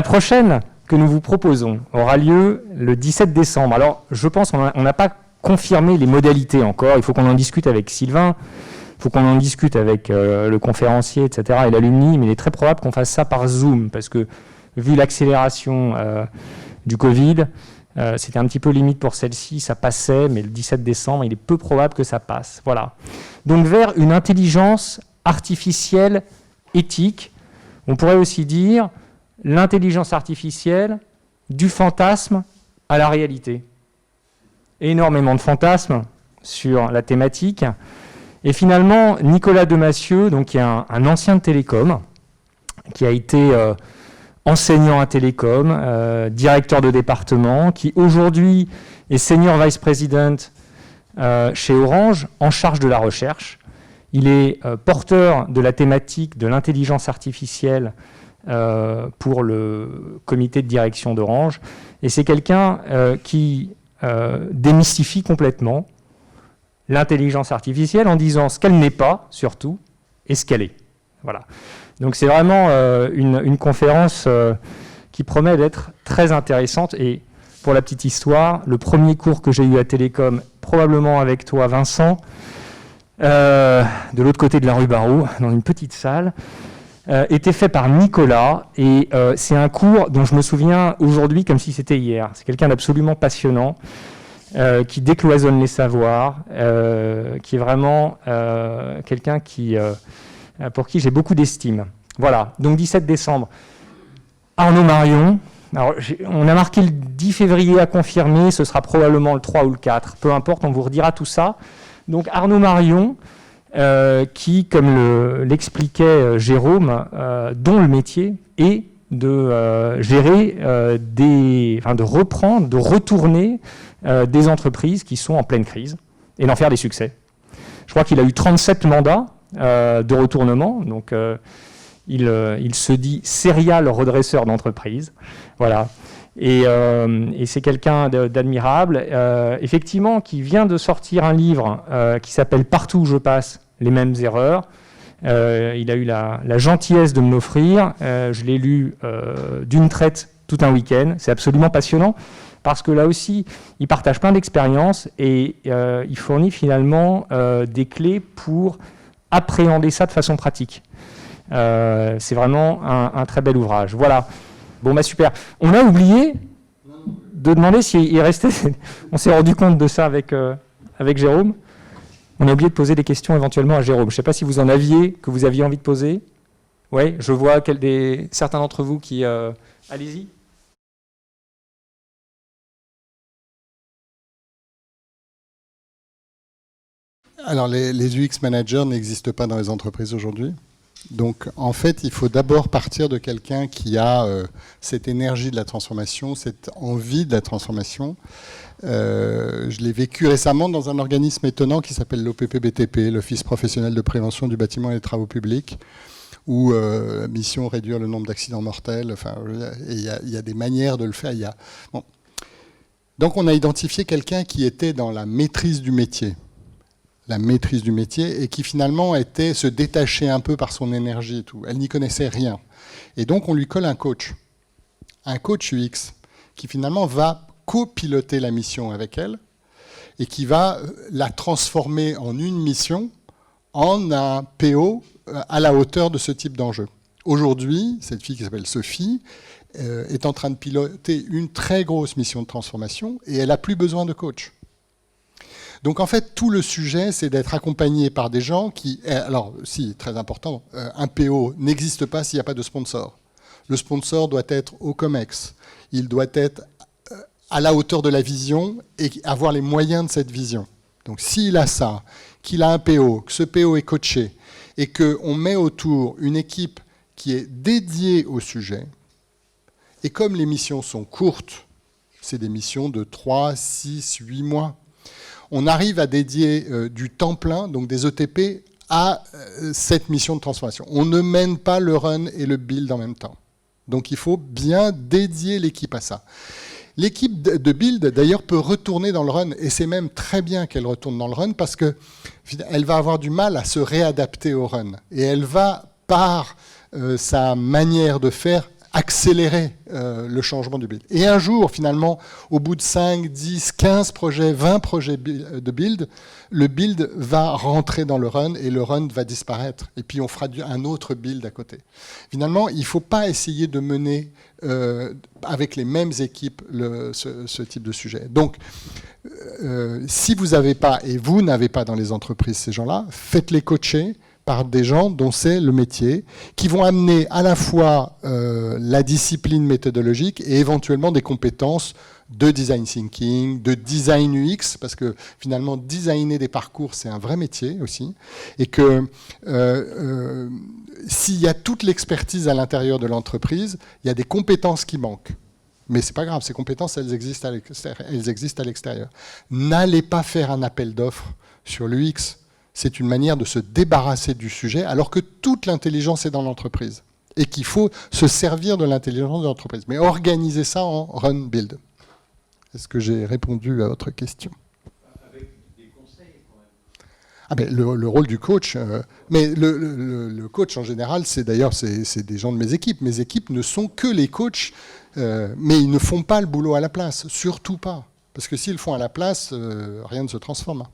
S1: prochaine que nous vous proposons aura lieu le 17 décembre. Alors, je pense qu'on n'a pas confirmer les modalités encore, il faut qu'on en discute avec Sylvain, il faut qu'on en discute avec le conférencier, etc., et l'alumni, mais il est très probable qu'on fasse ça par Zoom, parce que vu l'accélération du Covid, c'était un petit peu limite pour celle-ci, ça passait, mais le 17 décembre, il est peu probable que ça passe. Voilà. Donc vers une intelligence artificielle éthique, on pourrait aussi dire l'intelligence artificielle du fantasme à la réalité. Énormément de fantasmes sur la thématique. Et finalement, Nicolas Demathieu, donc, qui est un ancien de Télécom, qui a été enseignant à Télécom, directeur de département, qui aujourd'hui est senior vice president chez Orange, en charge de la recherche. Il est porteur de la thématique de l'intelligence artificielle pour le comité de direction d'Orange. Et c'est quelqu'un qui démystifie complètement l'intelligence artificielle en disant ce qu'elle n'est pas, surtout, et ce qu'elle est. Voilà. Donc c'est vraiment une conférence qui promet d'être très intéressante. Et pour la petite histoire, le premier cours que j'ai eu à Télécom, probablement avec toi Vincent, de l'autre côté de la rue Barrault, dans une petite salle, était fait par Nicolas. Et c'est un cours dont je me souviens aujourd'hui comme si c'était hier. C'est quelqu'un d'absolument passionnant, qui décloisonne les savoirs, qui est vraiment quelqu'un pour qui j'ai beaucoup d'estime. Voilà, donc 17 décembre. Arnaud Marion. Alors, on a marqué le 10 février à confirmer, ce sera probablement le 3 ou le 4. Peu importe, on vous redira tout ça. Donc Arnaud Marion, qui, comme l'expliquait Jérôme, dont le métier est de gérer, de reprendre, de retourner des entreprises qui sont en pleine crise et d'en faire des succès. Je crois qu'il a eu 37 mandats de retournement, donc il se dit serial redresseur d'entreprise. Voilà. Et c'est quelqu'un d'admirable, effectivement, qui vient de sortir un livre qui s'appelle « Partout où je passe, les mêmes erreurs ». Il a eu la gentillesse de me l'offrir. Je l'ai lu d'une traite tout un week-end. C'est absolument passionnant parce que là aussi, il partage plein d'expériences et il fournit finalement des clés pour appréhender ça de façon pratique. C'est vraiment un très bel ouvrage. Voilà. Bon, bah super. On a oublié de demander s'il restait... On s'est rendu compte de ça avec Jérôme. On a oublié de poser des questions éventuellement à Jérôme. Je ne sais pas si vous en aviez, que vous aviez envie de poser. Oui, je vois certains d'entre vous qui... Allez-y.
S3: Alors, les UX managers n'existent pas dans les entreprises aujourd'hui. Donc, en fait, il faut d'abord partir de quelqu'un qui a cette énergie de la transformation, cette envie de la transformation. Je l'ai vécu récemment dans un organisme étonnant qui s'appelle l'OPP-BTP, l'Office professionnel de prévention du bâtiment et des travaux publics, où mission réduire le nombre d'accidents mortels. Enfin, il y a des manières de le faire. Bon. Donc, on a identifié quelqu'un qui était dans la maîtrise du métier. La maîtrise du métier, et qui finalement se détachait un peu par son énergie et tout. Elle n'y connaissait rien. Et donc on lui colle un coach UX, qui finalement va copiloter la mission avec elle, et qui va la transformer en une mission, en un PO à la hauteur de ce type d'enjeu. Aujourd'hui, cette fille qui s'appelle Sophie est en train de piloter une très grosse mission de transformation, et elle n'a plus besoin de coach. Donc en fait, tout le sujet, c'est d'être accompagné par des gens qui... Alors, si, très important, un PO n'existe pas s'il n'y a pas de sponsor. Le sponsor doit être au COMEX. Il doit être à la hauteur de la vision et avoir les moyens de cette vision. Donc s'il a ça, qu'il a un PO, que ce PO est coaché, et qu'on met autour une équipe qui est dédiée au sujet, et comme les missions sont courtes, c'est des missions de 3, 6, 8 mois, on arrive à dédier du temps plein, donc des ETP, à cette mission de transformation. On ne mène pas le run et le build en même temps. Donc il faut bien dédier l'équipe à ça. L'équipe de build, d'ailleurs, peut retourner dans le run, et c'est même très bien qu'elle retourne dans le run, parce qu'elle va avoir du mal à se réadapter au run. Et elle va, par sa manière de faire, accélérer le changement du build. Et un jour, finalement, au bout de 5, 10, 15 projets, 20 projets de build, le build va rentrer dans le run et le run va disparaître. Et puis on fera un autre build à côté. Finalement, il ne faut pas essayer de mener avec les mêmes équipes ce type de sujet. Donc, si vous n'avez pas, et vous n'avez pas dans les entreprises ces gens-là, faites-les coacher par des gens dont c'est le métier, qui vont amener à la fois la discipline méthodologique et éventuellement des compétences de design thinking, de design UX, parce que finalement, designer des parcours, c'est un vrai métier aussi, et que s'il y a toute l'expertise à l'intérieur de l'entreprise, il y a des compétences qui manquent. Mais ce n'est pas grave, ces compétences, elles existent à l'extérieur. N'allez pas faire un appel d'offres sur l'UX. C'est une manière de se débarrasser du sujet, alors que toute l'intelligence est dans l'entreprise. Et qu'il faut se servir de l'intelligence de l'entreprise. Mais organiser ça en run build. Est-ce que j'ai répondu à votre question?
S5: Avec des conseils, quand même.
S3: Ah ben, le rôle du coach, mais le coach en général, c'est des gens de mes équipes. Mes équipes ne sont que les coachs, mais ils ne font pas le boulot à la place, surtout pas. Parce que s'ils le font à la place, rien ne se transforme.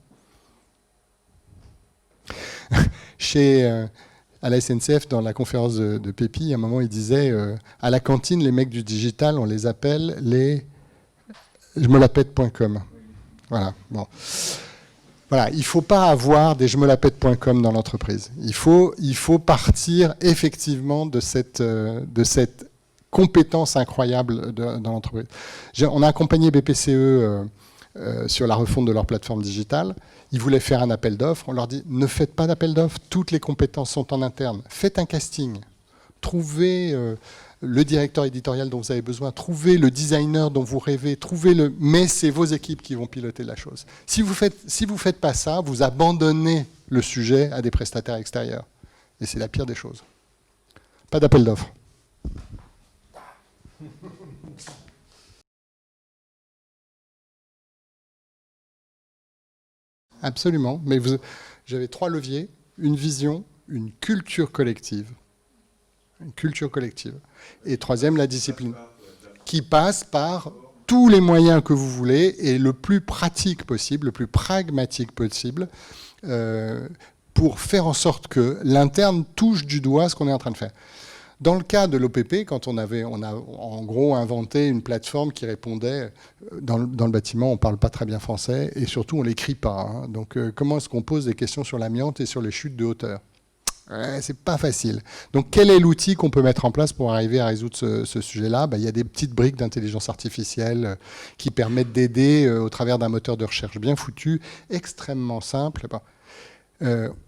S3: À la SNCF, dans la conférence de Pépi, à un moment, il disait à la cantine, les mecs du digital, on les appelle les jemelaPète.com. Voilà, bon. Voilà, il ne faut pas avoir des jemelaPète.com dans l'entreprise. Il faut partir effectivement de cette compétence incroyable dans l'entreprise. On a accompagné BPCE sur la refonte de leur plateforme digitale. Ils voulaient faire un appel d'offres. On leur dit, ne faites pas d'appel d'offres, toutes les compétences sont en interne. Faites un casting. Trouvez le directeur éditorial dont vous avez besoin, trouvez le designer dont vous rêvez, mais c'est vos équipes qui vont piloter la chose. Si vous faites pas ça, vous abandonnez le sujet à des prestataires extérieurs. Et c'est la pire des choses. Pas d'appel d'offres. Absolument, mais j'avais 3 leviers, une vision, une culture collective. Une culture collective. Et troisième, la discipline, qui passe par tous les moyens que vous voulez et le plus pratique possible, le plus pragmatique possible, pour faire en sorte que l'interne touche du doigt ce qu'on est en train de faire. Dans le cas de l'OPP, quand on a en gros inventé une plateforme qui répondait, dans le bâtiment, on ne parle pas très bien français, et surtout on ne l'écrit pas. Hein. Donc comment est-ce qu'on pose des questions sur l'amiante et sur les chutes de hauteur? C'est pas facile. Donc quel est l'outil qu'on peut mettre en place pour arriver à résoudre ce sujet-là? Il y a des petites briques d'intelligence artificielle qui permettent d'aider au travers d'un moteur de recherche bien foutu, extrêmement simple.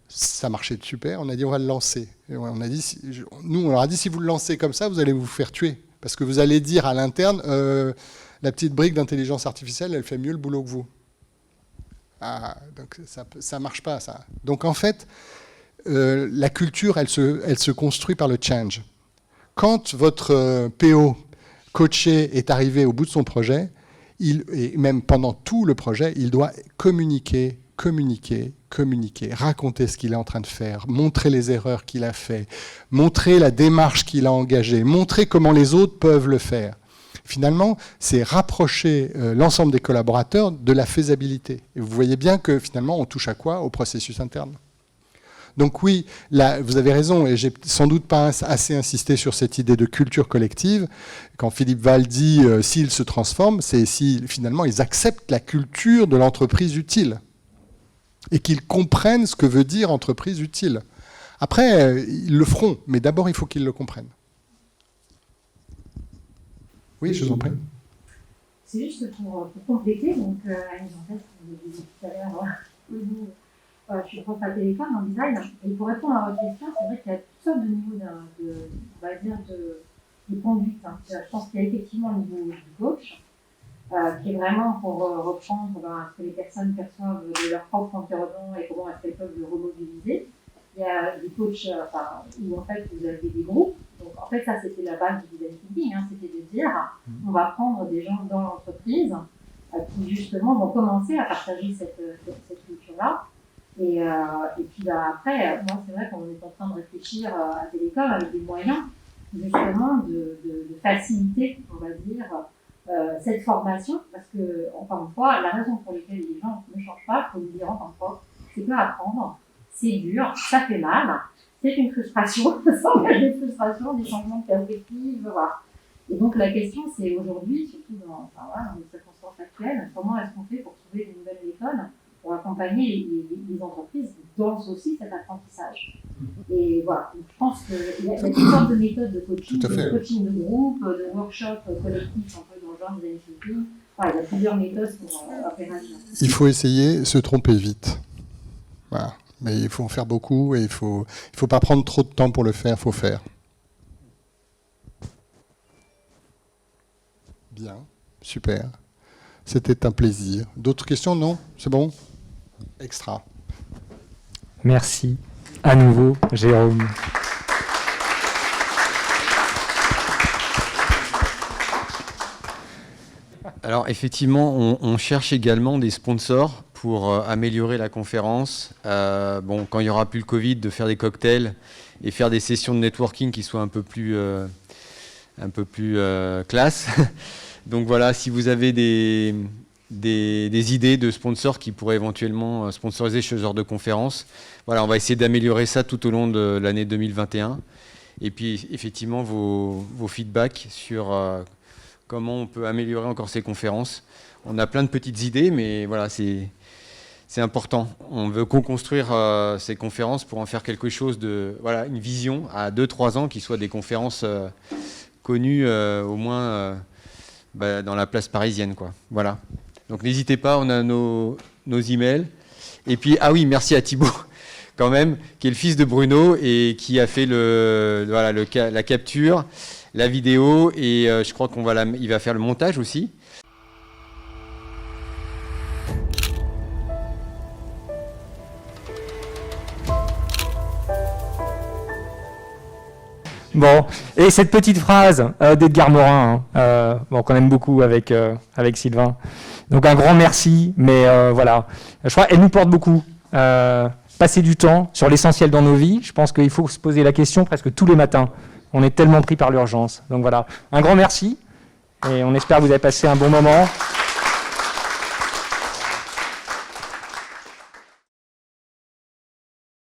S3: Ça marchait super, on a dit on va le lancer. Et on a dit, nous on leur a dit si vous le lancez comme ça, vous allez vous faire tuer. Parce que vous allez dire à l'interne, la petite brique d'intelligence artificielle, elle fait mieux le boulot que vous. Ah, donc ça marche pas ça. Donc en fait, la culture, elle se construit par le change. Quand votre PO coaché est arrivé au bout de son projet, et même pendant tout le projet, il doit communiquer, raconter ce qu'il est en train de faire, montrer les erreurs qu'il a fait, montrer la démarche qu'il a engagée, montrer comment les autres peuvent le faire. Finalement, c'est rapprocher l'ensemble des collaborateurs de la faisabilité. Et vous voyez bien que finalement, on touche à quoi? Au processus interne. Donc oui, là, vous avez raison, et j'ai sans doute pas assez insisté sur cette idée de culture collective. Quand Philippe Val dit s'ils se transforment, c'est si finalement ils acceptent la culture de l'entreprise utile et qu'ils comprennent ce que veut dire entreprise utile. Après, ils le feront, mais d'abord il faut qu'ils le comprennent. Oui, je vous en prie.
S6: C'est juste pour compléter, donc Anne Jean-Baptiste, vous avez dit tout à l'heure, je suis prof à Télécom en design, et pour répondre à votre question, c'est vrai qu'il y a toutes sortes de niveaux de conduite. Hein. Je pense qu'il y a effectivement le niveau du coach, qui est vraiment pour reprendre ce que les personnes perçoivent de leur propre environnement et comment est-ce qu'elles peuvent le remobiliser. Il y a des coachs où en fait vous avez des groupes. Donc en fait ça c'était la base du design thinking, hein, c'était de dire on va prendre des gens dans l'entreprise qui justement vont commencer à partager cette culture-là. Et puis après, moi c'est vrai qu'on est en train de réfléchir à Télécom avec des moyens justement de faciliter, on va dire, cette formation, parce que, encore une fois, la raison pour laquelle les gens ne changent pas, comme le diront parfois, c'est que apprendre, c'est dur, ça fait mal, c'est une frustration, ça engage des frustrations, des changements de perspective, voilà. Et donc la question c'est aujourd'hui, surtout dans les circonstances actuelles, comment est-ce qu'on fait pour trouver des nouvelles méthodes pour accompagner les entreprises dans aussi cet apprentissage. Et voilà, donc je pense qu'il y a toutes sortes de méthodes de coaching, de groupe, de workshop collectif, un peu dans le genre des thinking, Enfin, il y a plusieurs méthodes pour opérer ça.
S3: Il faut essayer, se tromper vite. Voilà. Mais il faut en faire beaucoup et il faut pas prendre trop de temps pour le faire, il faut faire. Bien, super. C'était un plaisir. D'autres questions? Non? C'est bon? Extra.
S1: Merci à nouveau, Jérôme.
S2: Alors effectivement, on cherche également des sponsors pour améliorer la conférence. Bon, quand il n'y aura plus le Covid, de faire des cocktails et faire des sessions de networking qui soient un peu plus classe. Donc voilà, si vous avez des idées de sponsors qui pourraient éventuellement sponsoriser ce genre de conférence, voilà, on va essayer d'améliorer ça tout au long de l'année 2021. Et puis effectivement, vos feedbacks sur comment on peut améliorer encore ces conférences. On a plein de petites idées, mais voilà, c'est important. On veut co-construire ces conférences pour en faire quelque chose de, voilà, une vision à 2-3 ans qui soit des conférences connues au moins dans la place parisienne, quoi. Voilà. Donc n'hésitez pas, on a nos emails. Et puis, ah oui, merci à Thibaut, quand même, qui est le fils de Bruno et qui a fait la capture, la vidéo, et je crois il va faire le montage aussi.
S1: Bon, et cette petite phrase d'Edgar Morin, qu'on aime beaucoup avec Sylvain. Donc un grand merci, mais voilà, je crois qu'elle nous porte beaucoup. Passer du temps sur l'essentiel dans nos vies, je pense qu'il faut se poser la question presque tous les matins. On est tellement pris par l'urgence. Donc voilà, un grand merci, et on espère que vous avez passé un bon moment.